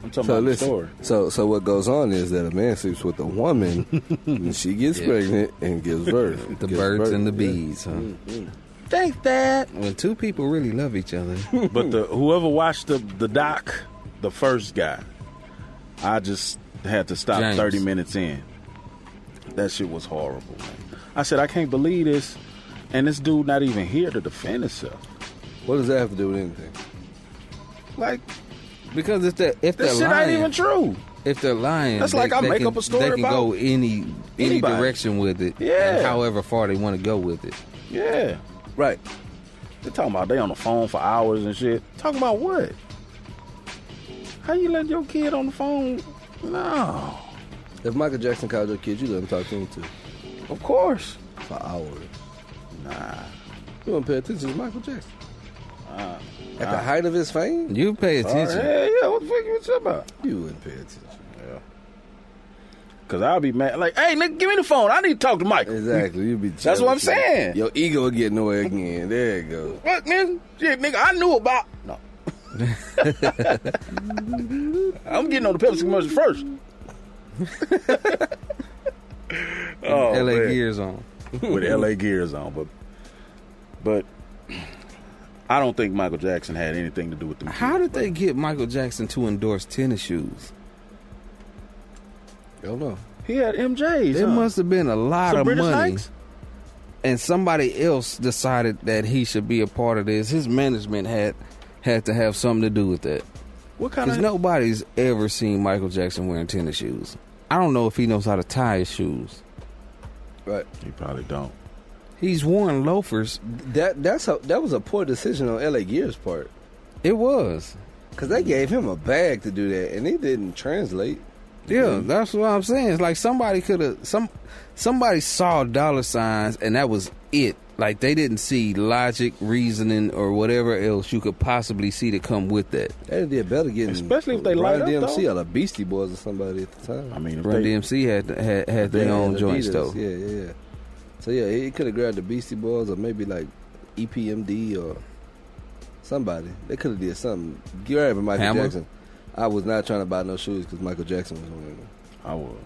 I'm talking So about listen. the story. So what goes on is that a man sleeps with a woman, and she gets Yeah. pregnant and gives birth. The Gives birds birth, and the yeah. bees, huh? Thanks, Dad. When two people really love each other. But whoever watched the doc, the first guy, I just had to stop James. 30 minutes in. That shit was horrible, man. I said, I can't believe this. And this dude not even here to defend himself. What does that have to do with anything? Like, Because if they're this shit lying, ain't even true. if they're lying, That's like I make can, up a story They can about go any anybody. direction with it. Yeah. And however far they want to go with it. Yeah. Right. They're talking about they on the phone for hours and shit. Talking about what? How you let your kid on the phone? No. If Michael Jackson called your kid, you let him talk to him too Of course. for hours. Nah. You wouldn't pay attention to Michael Jackson. At the height of his fame, You pay attention. Hey, yeah, what the fuck you talking about? you wouldn't pay attention. Cause I'll be mad. Like, hey, nigga, give me the phone. I need to talk to Mike. Exactly. You'd be. That's what I'm jealous. saying. Your ego would get in the way again. There you go. What, nigga? Shit, nigga, I knew about. No. I'm getting on the Pepsi commercial first. Oh, LA man. gears on. With LA gears on, but I don't think Michael Jackson had anything to do with them. How kids, did they get Michael Jackson to endorse tennis shoes? I don't know. He had MJs. There must have been a lot Some of British money. Nikes? And somebody else decided that he should be a part of this. His management had to have something to do with that. What kind Because of nobody's ever seen Michael Jackson wearing tennis shoes. I don't know if he knows how to tie his shoes. Right. He probably don't. He's worn loafers. That was a poor decision on L.A. Gear's part. It was. Because they gave him a bag to do that, and it didn't translate. Yeah, that's what I'm saying. It's like somebody could have somebody saw dollar signs and that was it. Like they didn't see logic, reasoning, or whatever else you could possibly see to come with that. They did better getting, Especially if they light Run up, DMC though. or the Beastie Boys or somebody at the time. I mean, if Run they, DMC had their own joints Adidas. though. Yeah. So yeah, he could have grabbed the Beastie Boys or maybe like EPMD or somebody. They could have did something. Grabbing Michael Hammer? Jackson. I was not trying to buy no shoes because Michael Jackson was wearing them. I was.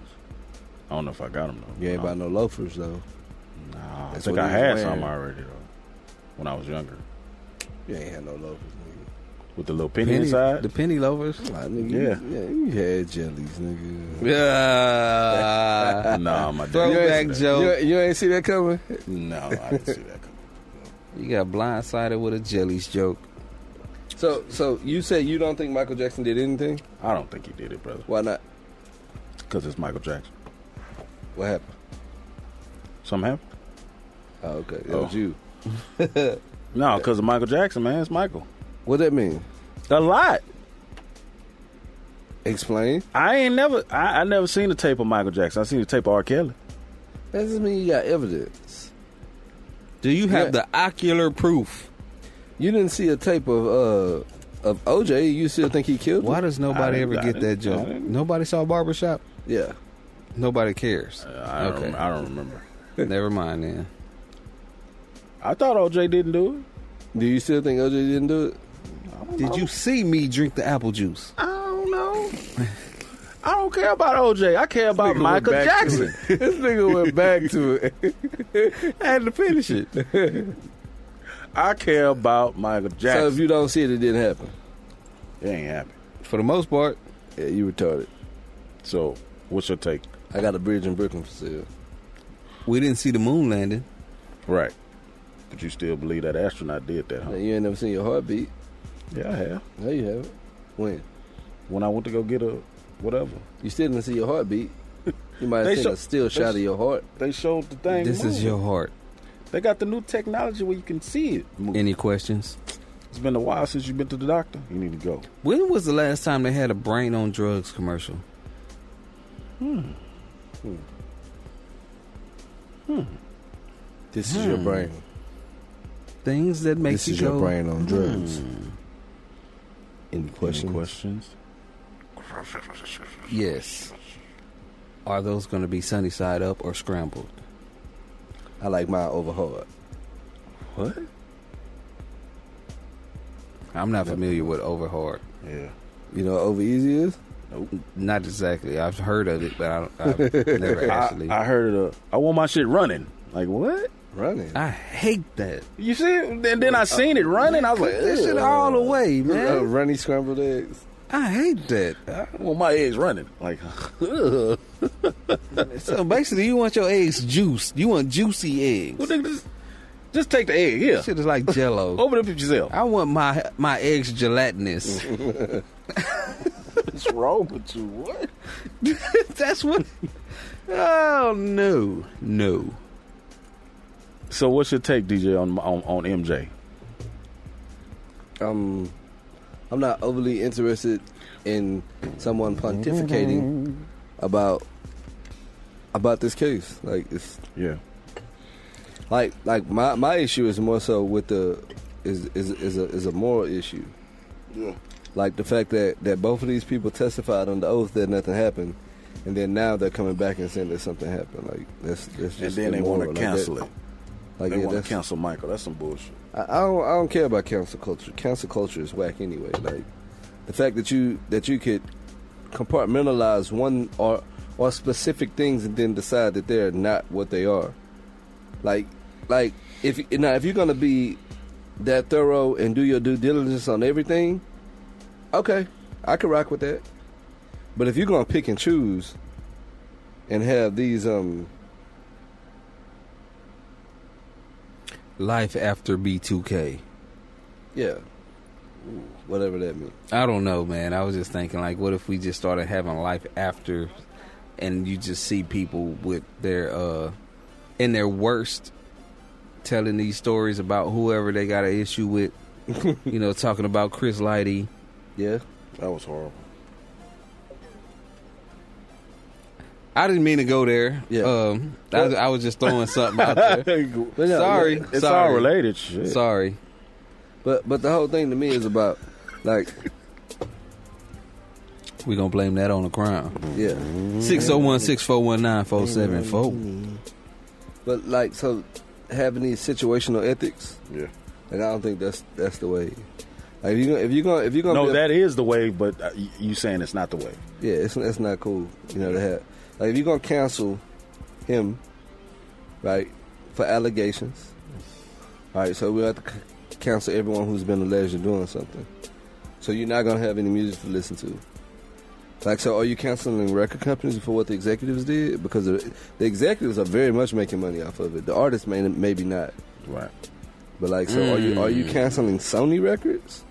I don't know if I got them though. You ain't buy no loafers though. Nah, I That's think what I he was had wearing. some already though. When I was younger, You ain't had no loafers, nigga. with the little penny inside. The penny loafers. Nah, nigga, Yeah. you had jellies, nigga. Yeah. Nah, my dad. Throwback joke. You ain't see that coming? No, I didn't see that coming. You got blindsided with a jellies joke. So you say you don't think Michael Jackson did anything? I don't think he did it, brother. Why not? Because it's Michael Jackson. What happened? Something happened? Oh, okay. That was you. No, because of Michael Jackson, man. It's Michael. What that mean? A lot. Explain. I never seen a tape of Michael Jackson. I seen a tape of R. Kelly. That doesn't mean you got evidence. Do you have Yeah. the ocular proof? You didn't see a tape of OJ. You still think he killed him? Why does nobody ever get that joke? Nobody saw Barbershop? Yeah. Nobody cares. I don't remember. Never mind then. I thought OJ didn't do it. Do you still think OJ didn't do it? Did you see me drink the apple juice? I don't know. I don't care about OJ. I care about Nigga Michael went back to Jackson. it. This nigga went back to it. I had to finish it. I care about Michael So if Jackson. you don't see it, it didn't happen. It ain't happy. For the most part, Yeah, you retarded. So, what's your take? I got a bridge in Brooklyn for sale. we didn't see the moon landing. Right. But you still believe that astronaut did that, huh? Now, you ain't never seen your heartbeat. Yeah, I have. No, you haven't. When? When I went to go get a whatever. You still didn't see your heartbeat. You might have They seen show- a still shot of your heart. They showed the thing. This is moving. your heart. They got the new technology where you can see it move. Any questions? It's been a while since you've been to the doctor. You need to go. When was the last time they had a brain on drugs commercial? This is your brain. Things that make This you is go, your brain on drugs. Any questions? Any questions? Yes. Are those going to be sunny side up or scrambled? I like mine over hard. What? I'm not familiar with over hard. Yeah. You know what over easy is? Not exactly. I've heard of it, but I've never actually. I heard it. I want my shit running. Like what? Running. I hate that. You see it? And then I seen it running. I was like, That shit all the way, man. Runny scrambled eggs. I hate that. I want my eggs running. Like, So basically, you want your eggs juiced. You want juicy eggs. well, nigga, just take the egg here. Shit is like Jello. Open it up yourself. I want my eggs gelatinous. What's wrong with you? What? That's what. Oh no. So what's your take, DJ, on MJ? I'm not overly interested in someone pontificating about this case. Like it's Yeah. like my issue is more so with is a moral issue. Yeah. Like the fact that both of these people testified under oath that nothing happened, and then now they're coming back and saying that something happened. Like that's just And then they immoral. want to cancel it. Like They yeah, want to that's- cancel Michael. That's some bullshit. I don't care about cancel culture. Cancel culture is whack anyway. Like the fact that you could compartmentalize one or specific things and then decide that they're not what they are. Like if you're gonna be that thorough and do your due diligence on everything, okay, I can rock with that. But if you're gonna pick and choose and have these Life after B2K. yeah, whatever that means. I don't know, man. I was just thinking, like, what if we just started having life after, and you just see people with their in their worst, telling these stories about whoever they got an issue with. You know, talking about Chris Lighty. Yeah. That was horrible. I didn't mean to go there. Yeah. I was just throwing something out there. But no, Sorry. yeah, It's all related shit. Sorry. But the whole thing to me is about, like, We gonna blame that on the crown. yeah. 601-641-9474. But like, so having these situational ethics, Yeah. like, I don't think that's the way. Like, if you're gonna No, be that is the way, but you saying it's not the way. yeah, it's not cool, you know, to have. Like, if you're gonna cancel him, right, for allegations, all right, so we have to cancel everyone who's been alleged of doing something. So you're not gonna have any music to listen to. Like, so are you canceling record companies for what the executives did? Because the executives are very much making money off of it. The artists maybe not. Right. But like, so are you canceling Sony Records?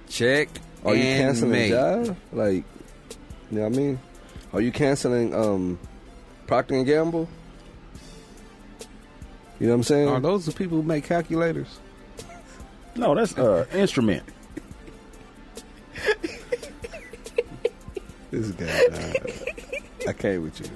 Check. Are you and canceling mate. Jive? Like, you know what I mean? Are you canceling Procter and Gamble? You know what I'm saying? Are those the people who make calculators? No, that's instrument. This guy, I can't with you.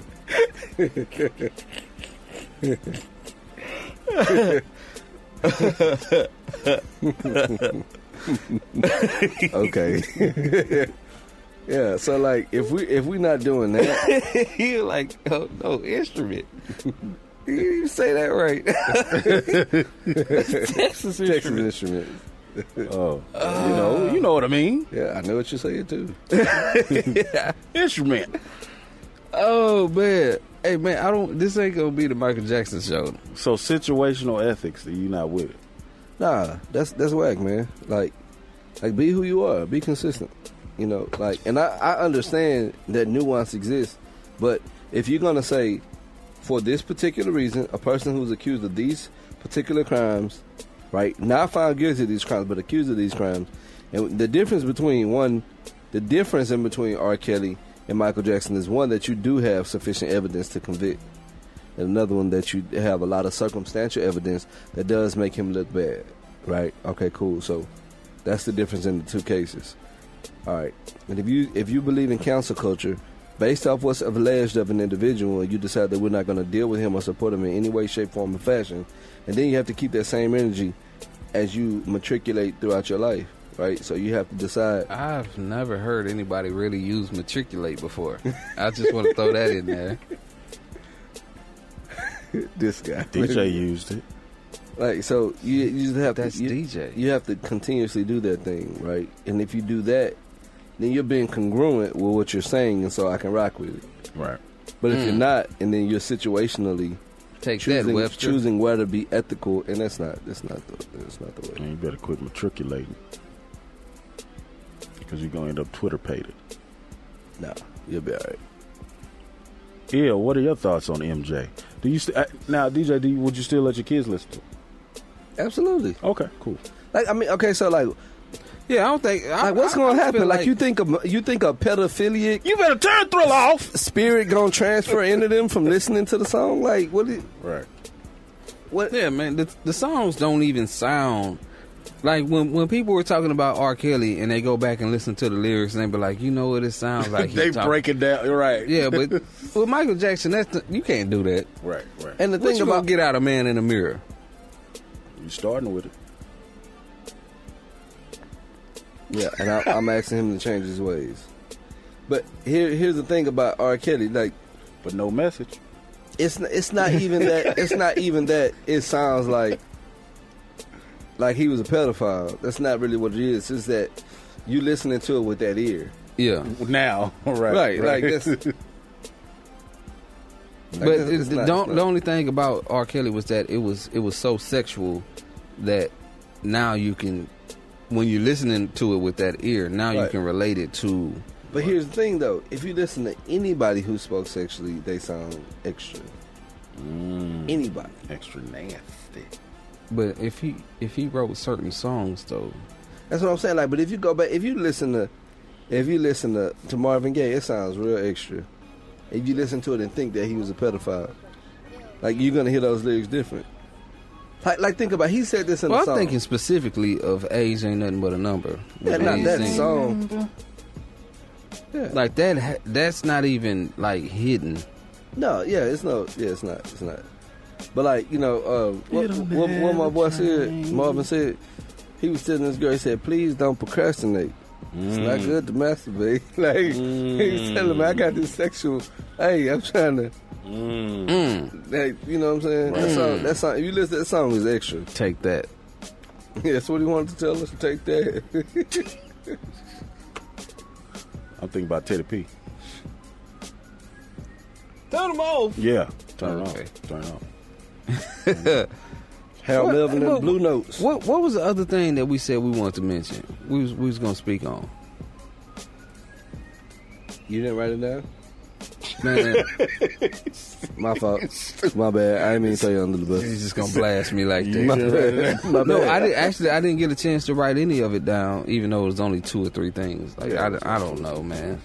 Okay. Yeah, so like, if we not doing that, You're like, oh no, instrument. You didn't even say that right. Texas Texas instrument. Instruments. Oh, you know what I mean. Yeah, I know what you're saying too. Instrument. Oh man, hey man, this ain't gonna be the Michael Jackson show. So situational ethics, you not with it. Nah, that's whack, man. Like be who you are, be consistent. You know, like, and I understand that nuance exists, but if you're gonna say, for this particular reason, a person who's accused of these particular crimes, right, not found guilty of these crimes, but accused of these crimes, and the difference in between R. Kelly and Michael Jackson is one that you do have sufficient evidence to convict, and another one that you have a lot of circumstantial evidence that does make him look bad, right? Okay, cool. So that's the difference in the two cases. All right, and if you believe in cancel culture, based off what's alleged of an individual, and you decide that we're not going to deal with him or support him in any way, shape, form, or fashion, and then you have to keep that same energy as you matriculate throughout your life, right? So you have to decide. I've never heard anybody really use matriculate before. I just want to throw that in there. This guy, DJ used it. like, so you just have That's to. DJ. You have to continuously do that thing, right? And if you do that, then you're being congruent with what you're saying, and so I can rock with it. Right. But if you're not, and then you're situationally Take that, Webster. choosing where to be ethical, and that's not the way. And you better quit matriculating, because you're gonna end up Twitter pated. Nah, you'll be all right. Yeah. What are your thoughts on MJ? Do you now, DJ? Would you still let your kids listen to it? Absolutely. Okay. Cool. Like, I mean, okay, so like Yeah, I don't think. what's going to happen? feel Like, you think a pedophilic You better turn Thriller off. spirit gonna transfer into them from listening to the song? Like, what? Right. What? Yeah, man, the songs don't even sound like when people were talking about R. Kelly and they go back and listen to the lyrics and they be like, you know what it sounds like. They break it down. Right. Yeah, but with Michael Jackson, you can't do that. Right. Right. And the What thing you about gonna get out of Man in the Mirror? You starting with it. yeah, and I'm asking him to change his ways. But here's the thing about R. Kelly, like, But no message. it's not even that. It's not even that. It sounds like he was a pedophile. That's not really what it is. It's that you listening to it with that ear. Yeah, Now. Right. Right, like that's. but the only thing about R. Kelly was that it was so sexual that now you can, when you're listening to it with that ear, now you Right. can relate it to. But here's the thing, though. If you listen to anybody who spoke sexually, they sound extra. Anybody. Extra nasty. But if he wrote certain songs though, That's what I'm saying. Like, but if you go back, if you listen to Marvin Gaye, it sounds real extra. If you listen to it and think that he was a pedophile, like you're gonna hear those lyrics different. Like think about, he said this in the Well, song. I'm thinking specifically of age ain't nothing but a number. Yeah, not Age that ain't- song. Yeah. Like that. That's not even like hidden. No, yeah, it's not. But like, you know, what my boy said, Marvin said, he was telling this girl, he said, please don't procrastinate. It's not good to masturbate. Like, he was telling me, I got this sexual, hey, I'm trying to, like, you know what I'm saying? That song, if you listen to that song, is extra. Take that. Yeah, that's what he wanted to tell us, to take that. I'm thinking about Teddy P. Turn them off. Yeah, turn Okay. it off. Turn it off. Harold Melvin and Blue Notes. What was the other thing that we said we wanted to mention? We was gonna speak on. You didn't write it down? Man, My fault. My bad. I didn't mean to throw you under the bus. he's just gonna blast me like My that. bad. My No, bad. I didn't get a chance to write any of it down, even though it was only 2 or 3 things. Like I don't know, man.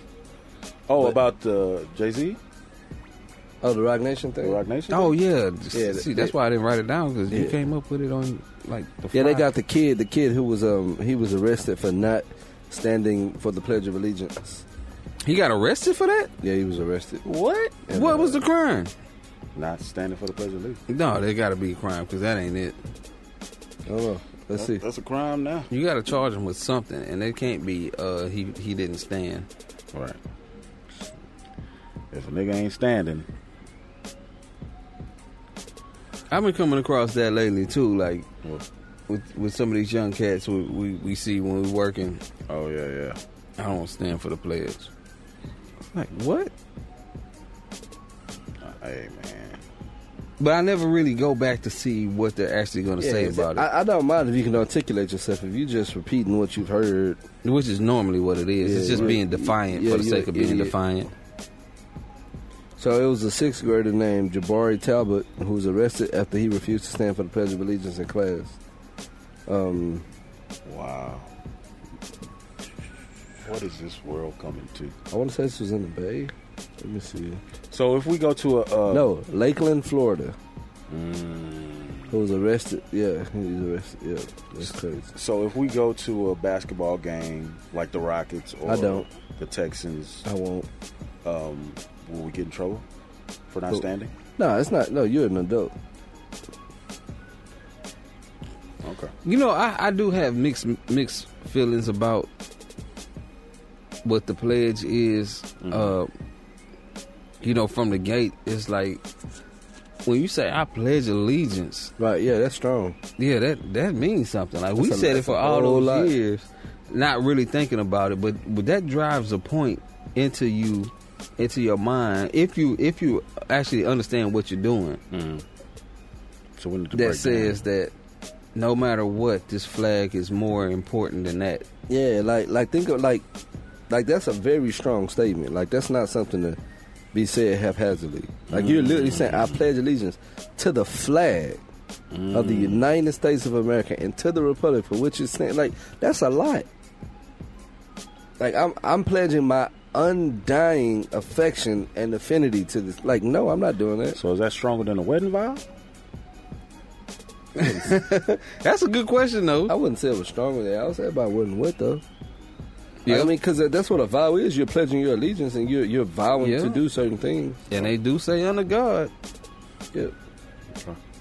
Oh, about Jay-Z? Oh, the Rock Nation thing? The Rock Nation? Oh yeah, Yeah, see, that's why I didn't write it down because you Yeah. came up with it on like the Yeah, they fly. got the kid who was he was arrested for not standing for the Pledge of Allegiance. He got arrested for that. Yeah, he was arrested. What? Yeah, What was the crime? Not standing for the Pledge of Allegiance. No, there got to be a crime because that ain't it. I don't know. Let's see. That's a crime now. You got to charge him with something, and it can't be he didn't stand. Right. If a nigga ain't standing, I've been coming across that lately too, like well, with some of these young cats we see when we working. oh yeah. I don't stand for the pledge. Like what? Hey man. But I never really go back to see what they're actually going to say about it, I don't mind if you can articulate yourself. If you just repeating what you've heard. which is normally what it is. Yeah, It's just right. being defiant Yeah, for the you're sake of an being idiot. defiant. So it was a 6th grader named Jabari Talbot who was arrested after he refused to stand for the Pledge of Allegiance in class. Wow. What is this world coming to? I want to say this was in the Bay. Let me see. So if we go to a No, Lakeland, Florida. Who was arrested? Yeah, he was arrested. Yeah, that's crazy. So if we go to a basketball game like the Rockets or I don't. the Texans, I won't. will we get in trouble for not Who? standing? No, it's not. No, you're an adult. Okay. You know, I do have mixed feelings about what the pledge is. You know, from the gate, it's like when you say I pledge allegiance, Right? Yeah, that's strong. yeah, that means something. Like we That's a- said it that's for a all whole those lot. years, not really thinking about it, but that drives a point into your mind if you actually understand what you're doing. So we need to That break says down. that no matter what, this flag is more important than that. Yeah, like think of like that's a very strong statement. Like that's not something to be said haphazardly. Like you're literally saying, I pledge allegiance to the flag of the United States of America and to the republic for which it stands. Like that's a lot. Like I'm pledging my undying affection and affinity to this. Like no, I'm not doing that. So is that stronger than a wedding vow? That's a good question, though. I wouldn't say it was stronger than that. I would say about wouldn't what though. Yeah. I mean, because that's what a vow is. You're pledging your allegiance and you're vowing Yeah. to do certain things. And they do say under God. Yeah.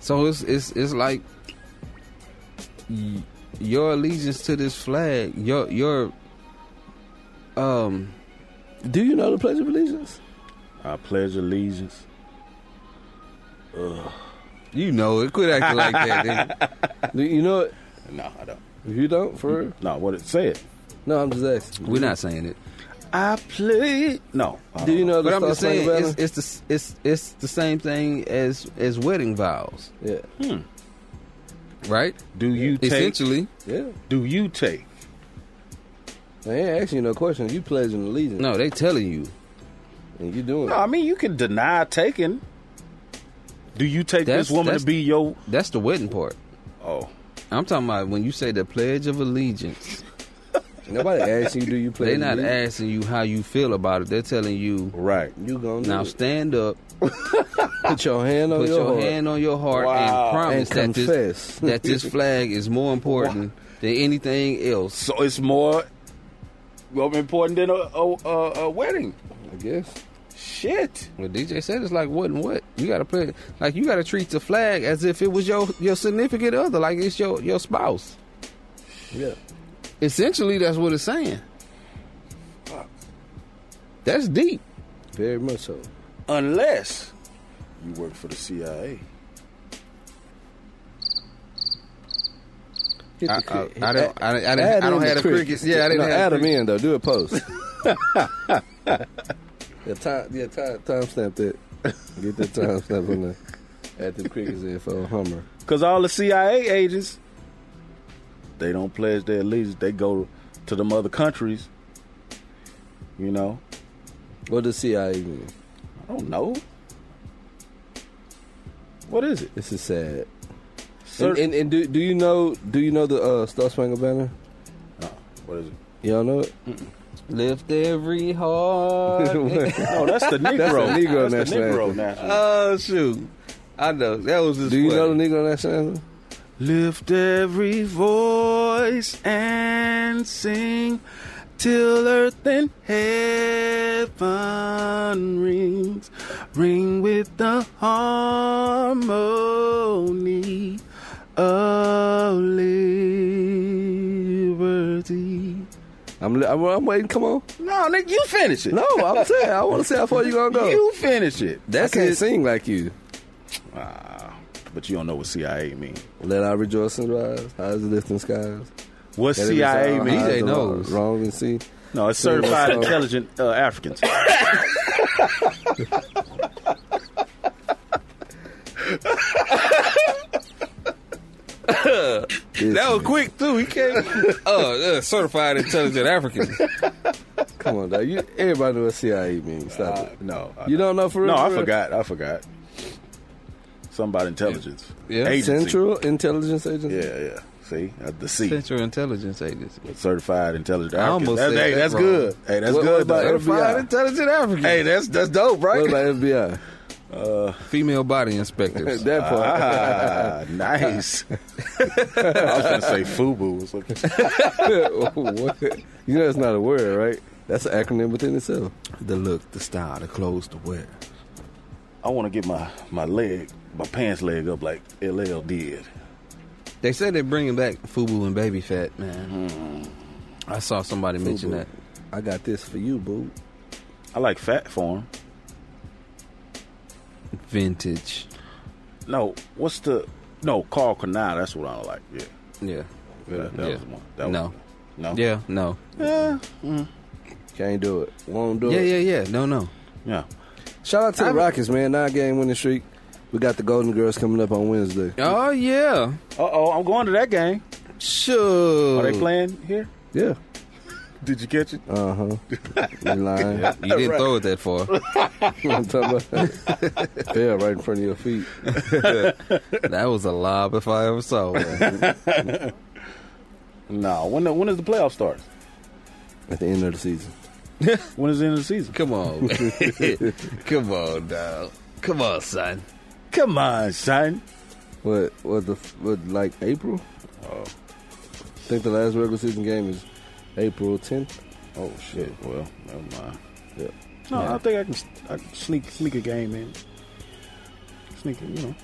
So it's like your allegiance to this flag, your Do you know the Pledge of Allegiance? I pledge allegiance. you know it. Quit acting like that. Do you know it? No, I don't. You don't, for real? No, what it said. No, I'm just asking. We're not saying it. I pledge. No. I Do you don't know the But I'm just Star saying Spangled Banner? it's the same thing as wedding vows, Yeah, right? Do you take? Essentially, yeah. Do you take? I ain't asking you no question. You pledging allegiance, no, they telling you. and you doing No, I mean you can deny taking. Do you take That's- this woman that's- to be your? That's the wedding part. Oh, I'm talking about when you say the Pledge of Allegiance. Nobody asking you, do you play? They're not the league? asking you how you feel about it. They're telling you, Right. You gonna now do it. stand up, Put your hand on put your your heart hand on your heart, Wow. and promise and that confess. this flag is more important than anything else. So it's more important than a wedding. I guess. Shit. Well, DJ said it's like what and what. You gotta play like you gotta treat the flag as if it was your significant other, like it's your spouse. Yeah. Essentially, that's what it's saying. That's deep. Very much so. Unless you work for the CIA. Hit I the crick. don't Add have in the crickets. Yeah, I didn't no, have add them crickets. in though. Do a post. Time stamp that. Get that time stamp on there. Add the crickets in for a Hummer. Because all the CIA agents, they don't pledge their allegiance. They go to them other countries. You know? What does CIA mean? I don't know. What is it? This is sad. Sir- And do you know the Star Spangled Banner? What is it? You don't know it? Lift every heart. No, that's the Negro. That's the Negro That's the national Negro anthem. national. Oh shoot! I know that was just. Do you funny. know the Negro National Anthem? Lift every voice and sing till earth and heaven rings. Ring with the harmony of liberty. I'm waiting. Come on. No, nigga, you finish it. No, I'm saying I want to see how far you gonna go. You finish it. I can't sing like you. But you don't know what CIA means. Let our rejoicing rise, highs and lifting skies. What Let every CIA sound means? highs DJ and knows. Wrong and see. No, it's certified intelligent Africans. That was quick too. He came. Certified intelligent African. Come on, dog. Everybody knows what CIA means. Stop it. No. You don't know for real? No, I for real? forgot. Something about intelligence. Yeah. Agency. Central Intelligence Agency. Yeah. See, the C. Central Intelligence Agency. Certified intelligent I Africans. almost said that That's wrong. good. Hey, that's What good. about though. Certified FBI? intelligent African. Hey, that's dope, right? What about FBI? Female body inspectors. That part. Nice. I was going to say FUBU or something. What? You know that's not a word, right? That's an acronym within itself. The look, the style, the clothes to wear. I want to get my pants leg up like LL did. They said they're bringing back FUBU and Baby Fat, man. I saw somebody mention Boo. that. I got this for you, boo. I like fat form. Vintage. No, Carl Canal. That's what I like. Yeah. Yeah. That Yeah. was one. That No. Was, no. Yeah, no. Can't do it. Won't do it. Yeah. No. Yeah. Shout out to the Rockets, man. 9-game winning streak. We got the Golden Girls coming up on Wednesday. Oh, yeah. I'm going to that game. Sure. Are they playing here? Yeah. Did you catch it? You lying. You didn't throw it that far. I'm talking about yeah, right in front of your feet. That was a lob if I ever saw one. No. When does the playoff start? At the end of the season. When is the end of the season? Come on. Come on, dog. Come on, son. Come on, son. What like April? Oh. I think the last regular season game is April 10th. Oh shit. Well, never mind. Yeah. No, I think I can sneak a game in. Sneak it,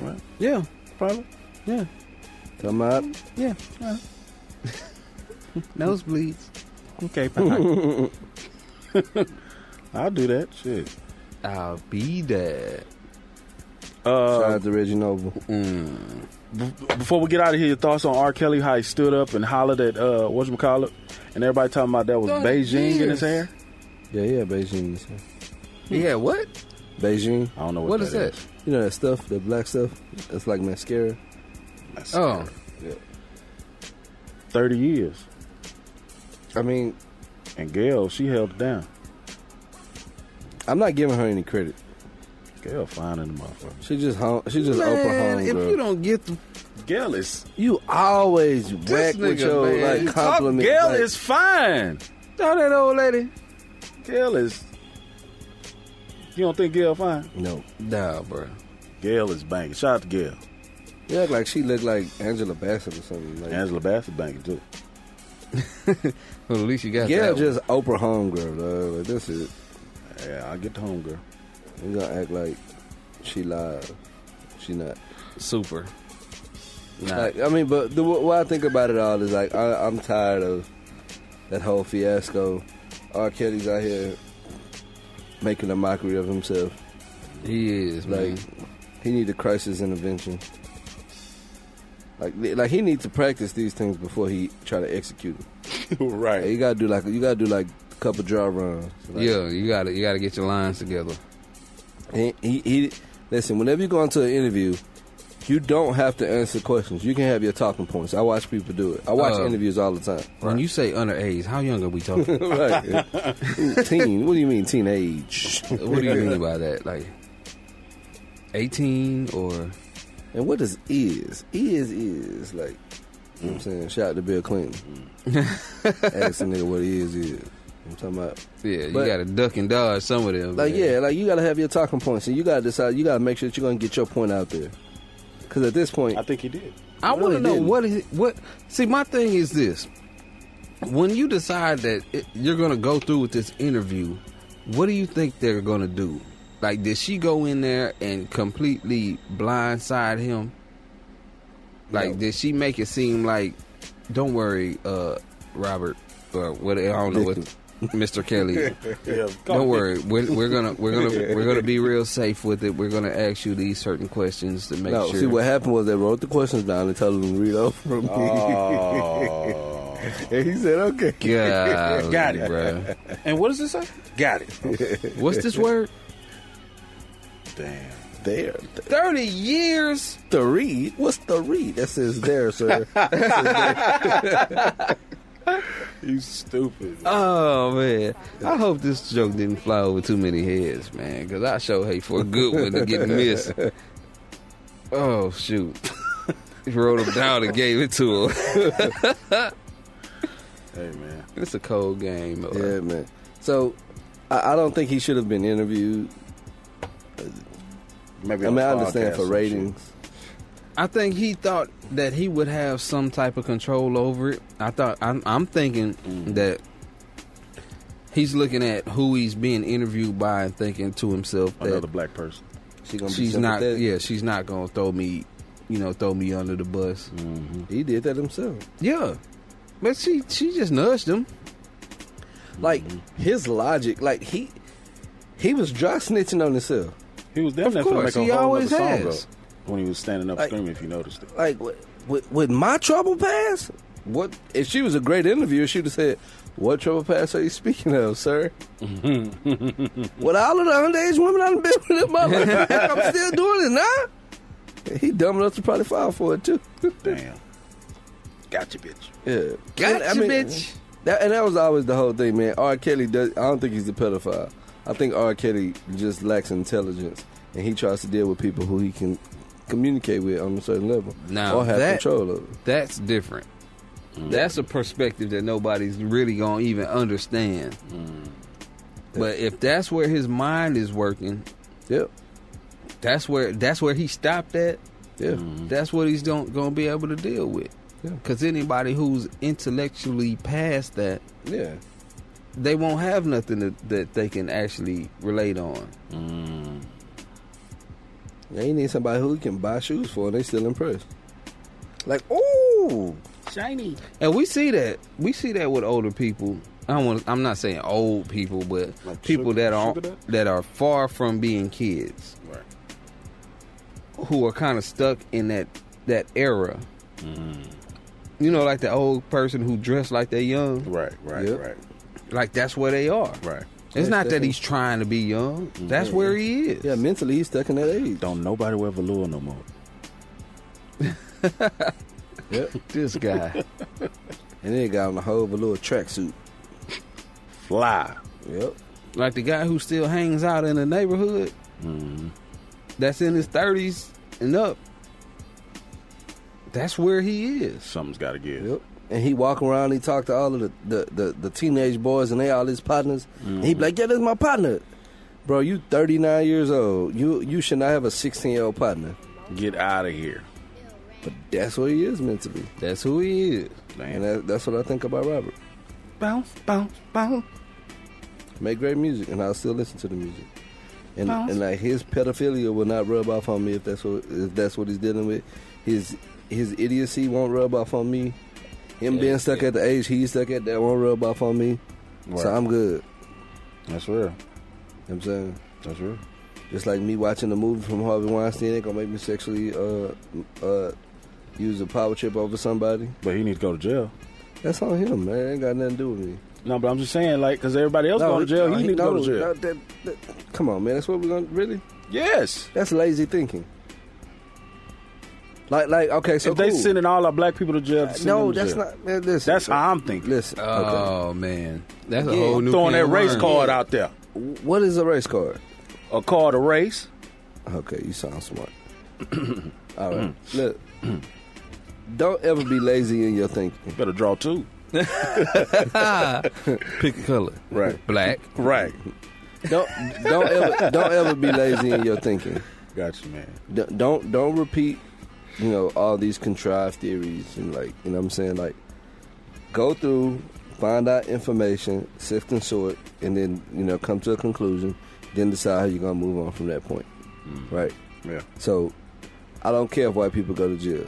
right? Yeah. Probably. Yeah. Come out. Yeah. Nosebleeds. Okay. I'll do that. Shit. I'll be there. Shout out to Reggie Noble. Before we get out of here, your thoughts on R. Kelly, how he stood up and hollered at whatchamacallit, and everybody talking about that was Beijing in his hair? Yeah, Beijing. Yeah, what? Beijing. I don't know What is that? You know that stuff, that black stuff? That's like mascara. Oh. Yeah. 30 years. I mean, And Gail, she held it down. I'm not giving her any credit. Gail fine in the motherfucker. She just Oprah Man, home, if girl. you don't get Gail is You always whack with nigga, your man. like compliment. Gail like, is fine. Oh, that old lady. Gail is. You don't think Gail fine? no. Nah, bro. Gail is banging. Shout out to Gail. You act like she looked like Angela Bassett or something. Like, Angela Bassett banging too. Well, at least you got Gail that just Oprah homegirl, dog. Like this is. Yeah, I'll get the home girl. You gonna act like she live. She not. one. Super. Nah. Like, I mean, but what I think about it all is like I'm tired of that whole fiasco. R. Kelly's out here making a mockery of himself. He is, Like man. he need a crisis intervention. Like he needs to practice these things before he try to execute them. Right. Like, you gotta do like a couple draw runs. Like, Yeah, you gotta get your lines together. He listen. Whenever you go into an interview, you don't have to answer questions. You can have your talking points. I watch people do it. I watch interviews all the time. When you say underage, how young are we talking? Right. Teen. What do you mean teenage? What do you mean by that? Like 18 or And what is? Is like, you know what I'm saying? Shout out to Bill Clinton. Ask a nigga what is. I'm talking about. yeah, you But- gotta duck and dodge some of them. Like, man. yeah, like you gotta have your talking points, and you gotta decide. You gotta make sure that you're gonna get your point out there. Because at this point, I think he did. I No, want to he know didn't. what. See, my thing is this: when you decide that you're going to go through with this interview, what do you think they're going to do? Like, did she go in there and completely blindside him? Like, No. did she make it seem like, don't worry, Robert, or what? I don't know what, Mr. Kelly. Yeah, Don't worry, we're gonna be real safe with it. We're gonna ask you these certain questions to make no. sure. See, what happened was they wrote the questions down and told him to read over from me. Oh. And he said, "Okay." Golly, Got it. bruh. And what does it say? Got it. What's this word? Damn. There. 30 years? The read? What's the read? That says there, sir. You stupid. Oh, man. I hope this joke didn't fly over too many heads, man, because I sure hate for a good one to get missed. Oh, shoot. He wrote him down and gave it to him. Hey, man. It's a cold game. Yeah, man. So, I don't think he should have been interviewed. Maybe I on mean, a I understand podcast for or ratings. I think he thought that he would have some type of control over it. I'm thinking that he's looking at who he's being interviewed by and thinking to himself shit. that Another black person. She gonna be she's not. sympathetic? Yeah, she's not gonna throw me under the bus. He did that himself. Yeah, but she just nudged him. Like his logic, like he was dry snitching on himself. He was damn near Of finna course, make he a whole always other song has. up when he was standing up Like- screaming, if you noticed it. Like with my trouble pass. What if she was a great interviewer? She'd have said, "What trouble pass are you speaking of, sir?" With all of the underage women I've been with in my life, I'm still doing it now. He dumb enough to probably file for it too. Damn. Gotcha, bitch. Yeah, Gotcha, I mean, bitch. That was always the whole thing, man. R. Kelly does. I don't think he's a pedophile. I think R. Kelly just lacks intelligence, and he tries to deal with people who he can communicate with on a certain level, Now, or have that- control over. That's different. That's a perspective that nobody's really gonna even understand. But if that's where his mind is working, Yep. that's where he stopped at. Yeah. That's what he's gonna be able to deal with. Yeah. Because anybody who's intellectually past that, Yeah. they won't have nothing that they can actually relate on. They need somebody who can buy shoes for, and they still impressed. Like, ooh, Shiny. And we see that with older people. I'm not saying old people, but Like people sugar that are far from being kids, Right. who are kind of stuck in that era. You know, like the old person who dressed like they're young. Right, right, Yep. right, Like that's where they are. right. It's Yeah, not that definitely. he's trying to be young. That's where he is. yeah, mentally he's stuck in that age. Don't nobody wear velour no more. Yep. This guy. And then he got on a whole velour tracksuit. Fly. Yep. Like the guy who still hangs out in the neighborhood. That's in his 30s and up. That's where he is. Something's got to give. Yep. And he walk around, he talk to all of the teenage boys, and they all his partners. And he be like, yeah, that's my partner. Bro, you 39 years old. You should not have a 16-year-old partner. Get out of here. But that's what he is meant to be. That's who he is. Man. And that's what I think about Robert. Bounce, bounce, bounce. Make great music, and I'll still listen to the music. And Bounce. and like his pedophilia will not rub off on me if that's what he's dealing with. His idiocy won't rub off on me. Him being stuck at the age he's stuck at, that won't rub off on me. Right. So I'm good. That's real. You know what I'm saying? That's real. Just like me watching the movie from Harvey Weinstein ain't gonna make me sexually use a power trip over somebody. But he needs to go to jail. That's on him, man. It ain't got nothing to do with me. No, but I'm just saying, like, because everybody else going to jail, he need to go to jail. Come on, man. That's what we're gonna really. Yes. That's lazy thinking. Like, okay, so if they cool. sending all our black people to jail, No, that's not. Man, listen, That's how I'm thinking. Listen. Oh man, that's a whole new. Throwing can that of race worms. card out there. What is a race card? A card to race. Okay, you sound smart. All right, look. Don't ever be lazy in your thinking. You better draw two. Pick a color. Right. Black. Right. Don't ever be lazy in your thinking. Got you, man. Don't repeat, all these contrived theories and like, you know what I'm saying? Like, go through, find out information, sift and sort, and then, come to a conclusion, then decide how you're going to move on from that point. Right? Yeah. So, I don't care if white people go to jail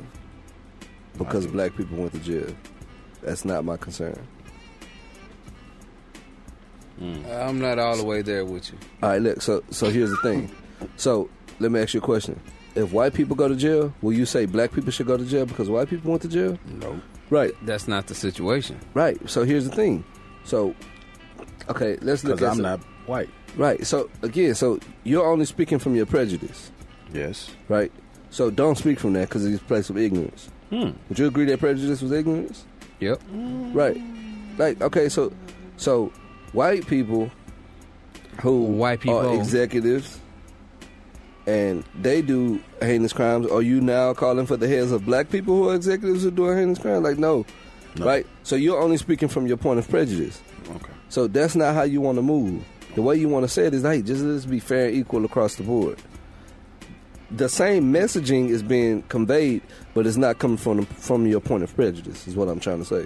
because black people went to jail. That's not my concern. I'm not all the way there with you. All right, look, so here's the thing. So, let me ask you a question. If white people go to jail, will you say black people should go to jail because white people went to jail? No. Right. That's not the situation. Right. So here's the thing. So, okay, let's look at Because I'm not white. Right. So, again, you're only speaking from your prejudice. Yes. Right? So don't speak from that because it's a place of ignorance. Would you agree that prejudice was ignorance? Yep. Right. Like, okay, so white people who are executives and they do heinous crimes, are you now calling for the heads of black people who are executives who do heinous crimes? Like, no. Right? So you're only speaking from your point of prejudice. Okay. So that's not how you want to move. The way you want to say it is, hey, just let's be fair and equal across the board. The same messaging is being conveyed, but it's not coming from your point of prejudice, is what I'm trying to say.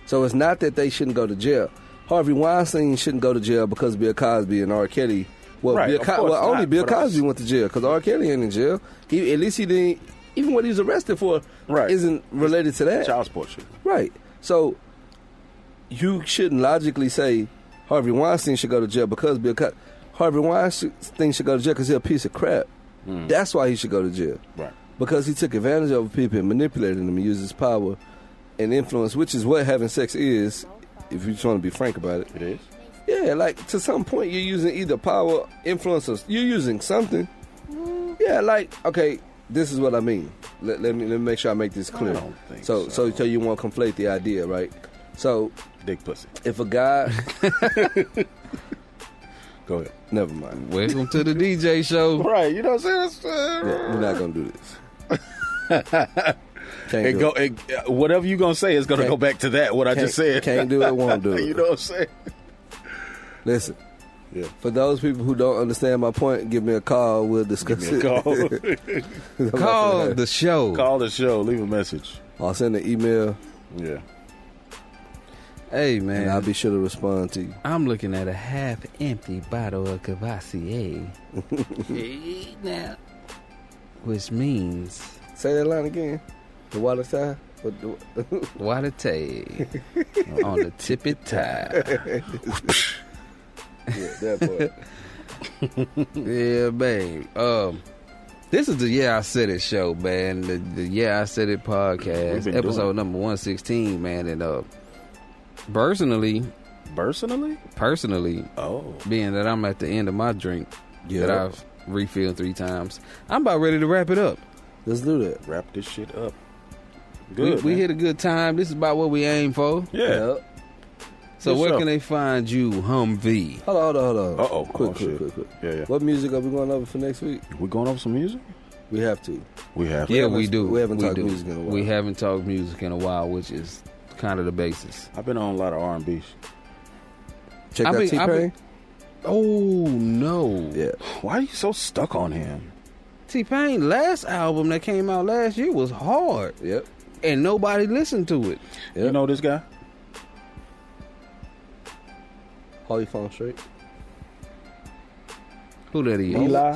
So it's not that they shouldn't go to jail. Harvey Weinstein shouldn't go to jail because Bill Cosby and R. Kelly. Well, right, only Bill Cosby us. went to jail because R. Kelly ain't in jail. At least he didn't. Even what he was arrested for isn't related to that. Child support shit. Right. So you shouldn't logically say Harvey Weinstein should go to jail because Harvey Weinstein should go to jail because he's a piece of crap. That's why he should go to jail. Right. Because he took advantage of people and manipulated them and used his power and influence, which is what having sex is, if you just want to be frank about it. It is? Yeah, like, to some point, you're using either power, influence, or you're using something. Yeah, like, okay, this is what I mean. Let me make sure I make this clear. I don't think so you won't conflate the idea, right? So, dick pussy. if a guy... Go ahead. Never mind. Welcome to the DJ show. Right, you know what I'm saying? We're not going to do this. Can't do it. Whatever you're going to say is going to go back to that, what I just said. Can't do it, won't do it. You know what I'm saying? Listen. Yeah. For those people who don't understand my point, give me a call. We'll discuss Give me a call. it. Call the show. Call the show. Leave a message. I'll send an email. Yeah. Hey, man. And I'll be sure to respond to you. I'm looking at a half-empty bottle of Cavassier. Hey, now. Which means... Say that line again. The water tie? Water tag on the tippy tie. Yeah, that part. Yeah, babe. This is the Yeah I Said It show, man. The Yeah I Said It podcast, episode number 116, man. And personally, being that I'm at the end of my drink that I've refilled 3 times, I'm about ready to wrap it up. Let's do that. Wrap this shit up. Good. We hit a good time. This is about what we aim for. Yeah. Yep. So Good where show. can they find you, Humvee? Hold on. Uh-oh. Quick. Yeah. What music are we going over for next week? We going over some music? We have to. We have. Yeah, we do. We haven't talked do. music in a while. We haven't talked music in a while, which is kind of the basis. I've been on a lot of R&B. Check out T-Pain. Oh no! Yeah. Why are you so stuck on him? T-Pain last album that came out last year was hard. Yep. And nobody listened to it. Yep. You know this guy? Holly Phone Straight. Who that is? Eli,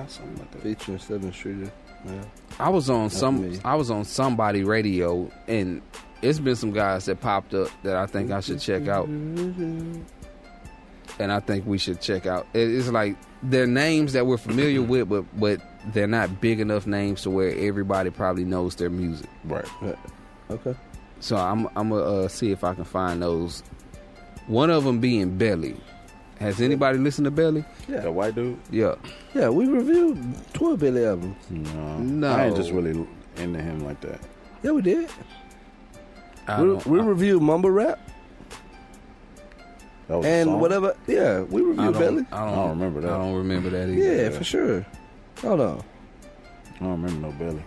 something like that. Featuring 7th Streeter. Yeah. I was on me. somebody radio, and it's been some guys that popped up that I think I should check out. And I think we should check out. It's like they're names that we're familiar with, but they're not big enough names to where everybody probably knows their music. Right. Okay. So I'm gonna see if I can find those. One of them being Belly. Has anybody listened to Belly? Yeah. The white dude? Yeah. Yeah, we reviewed 12 Billy albums. No. I ain't just really into him like that. Yeah, we did. I We reviewed Mumble Rap That was a and song? whatever. Yeah, we reviewed Belly. I don't remember that. I don't remember that either. Yeah, for sure. Hold on. I don't remember no Belly.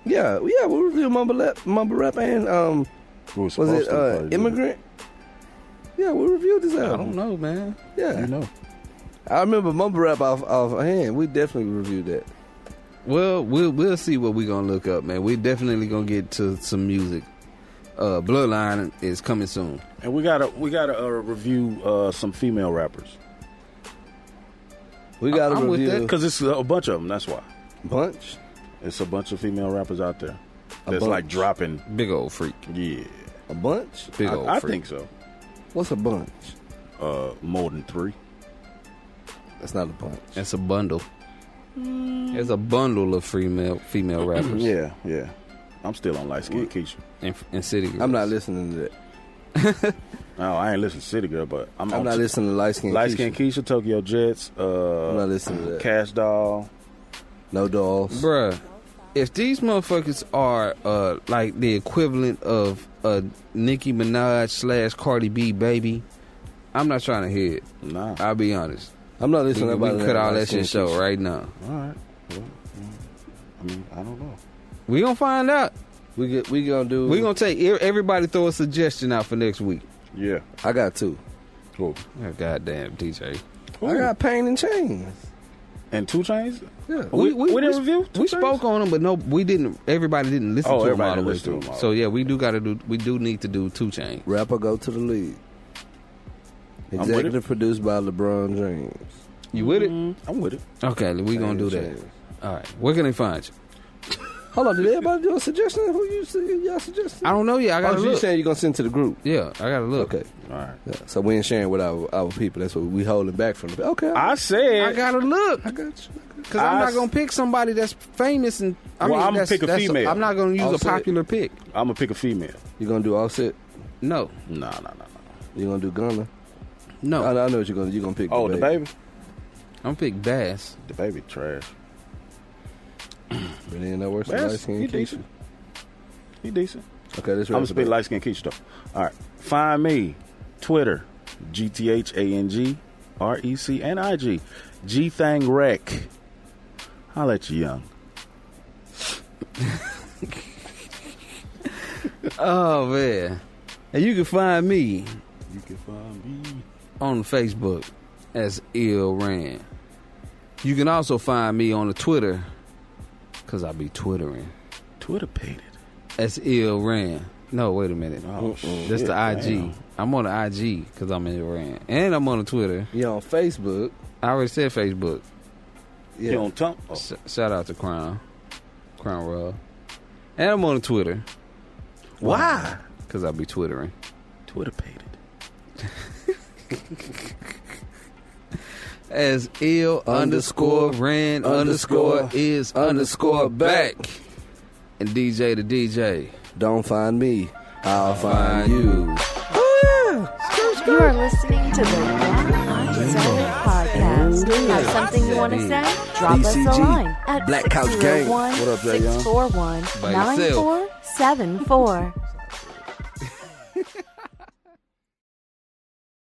Yeah, we reviewed Mumble Rap and We was supposed it to probably do Immigrant? Yeah, we reviewed this I album. don't know, man. Yeah, that. You know. I remember Mumble Rap off hand. We definitely reviewed that. Well, we'll see what we're gonna look up, man. We definitely gonna get to some music. Bloodline is coming soon. And we gotta review some female rappers. We got to I'm with review that. Because it's a bunch of them, that's why. bunch. It's a bunch of female rappers out there A that's bunch. like dropping. Big old freak. Yeah. A bunch. Big old I freak. think so. What's a bunch? More than 3. That's not a bunch. It's a bundle. It's a bundle of female rappers. Yeah. I'm still on Light Skin Keisha. And City Girls. I'm not listening to that. No, I ain't listening to City Girl, but I'm not listening to Light Skin Keisha, Tokyo Jets, I'm not listening to that. Cash Doll. No Dolls. Bruh, if these motherfuckers are like the equivalent of a Nicki Minaj / Cardi B baby, I'm not trying to hear it. Nah. I'll be honest. I'm not We listening to can nobody cut all Light that Skin shit show Keisha. right now. All right. Well, I mean, I don't know. We gonna find out. We gonna do. We gonna take everybody throw a suggestion out for next week. Yeah. I got 2. Cool. Oh, goddamn, DJ. I got Pain and Chains. And 2 Chainz? Yeah. We didn't review 2 We Chainz? spoke on them, but no, we didn't. Everybody didn't listen Oh, to them all everybody the way listened to through. them all. So yeah, we do need to do 2 Chainz. Rapper Go to the League. I'm with Executive produced by LeBron James. You with it? I'm with it. Okay, we gonna do that. Chainz. All right, where can they find you? Hold on, did everybody do a suggestion? Who y'all suggested? I don't know yet. I gotta Oh, so you look. saying you're gonna send to the group? Yeah, I gotta look. Okay. All right. Yeah. So we ain't sharing with our people. That's what we holding back from. Okay. I said. I gotta look I got you. because I'm not gonna pick somebody that's famous and Well, I'm gonna that's, pick a that's female. I'm not gonna use Offset. a popular pick. I'm going to pick a female. You gonna do Offset? No, Nah. You gonna do Gunna? no. I know what you're gonna. You gonna pick? Oh, the baby? I'm gonna pick Bass. The baby trash. But ain't no worse than Bass, Light Skin he Keisha. decent. He decent. Okay, let's I'm going to spit Light Skin Keisha, though. All right. Find me. Twitter. GTHANG. REC and IG. G-Thang Rec. I'll let you young. Oh man, and you can find me You can find me. on Facebook as Ill Ran. You can also find me on the Twitter because I be twittering Twitter paid it. as Ill Ran. No, wait a minute. Oh, That's the IG. damn. I'm on the IG because I'm Ill Ran, and I'm on the Twitter. You on Facebook? I already said Facebook. Yeah. You on Tump? Oh. Shout out to Crown Rob, and I'm on the Twitter Why? because I be twittering. Twitter paid it. As ill underscore ran underscore is underscore back. And DJ the DJ. Don't find me. I'll find you. You are listening to the Yeah, I Said It podcast. Have something you want to say? Drop us a BCG, line at Black Couch Gang. 601 What up, Jay Young? 641 By yourself. 9474.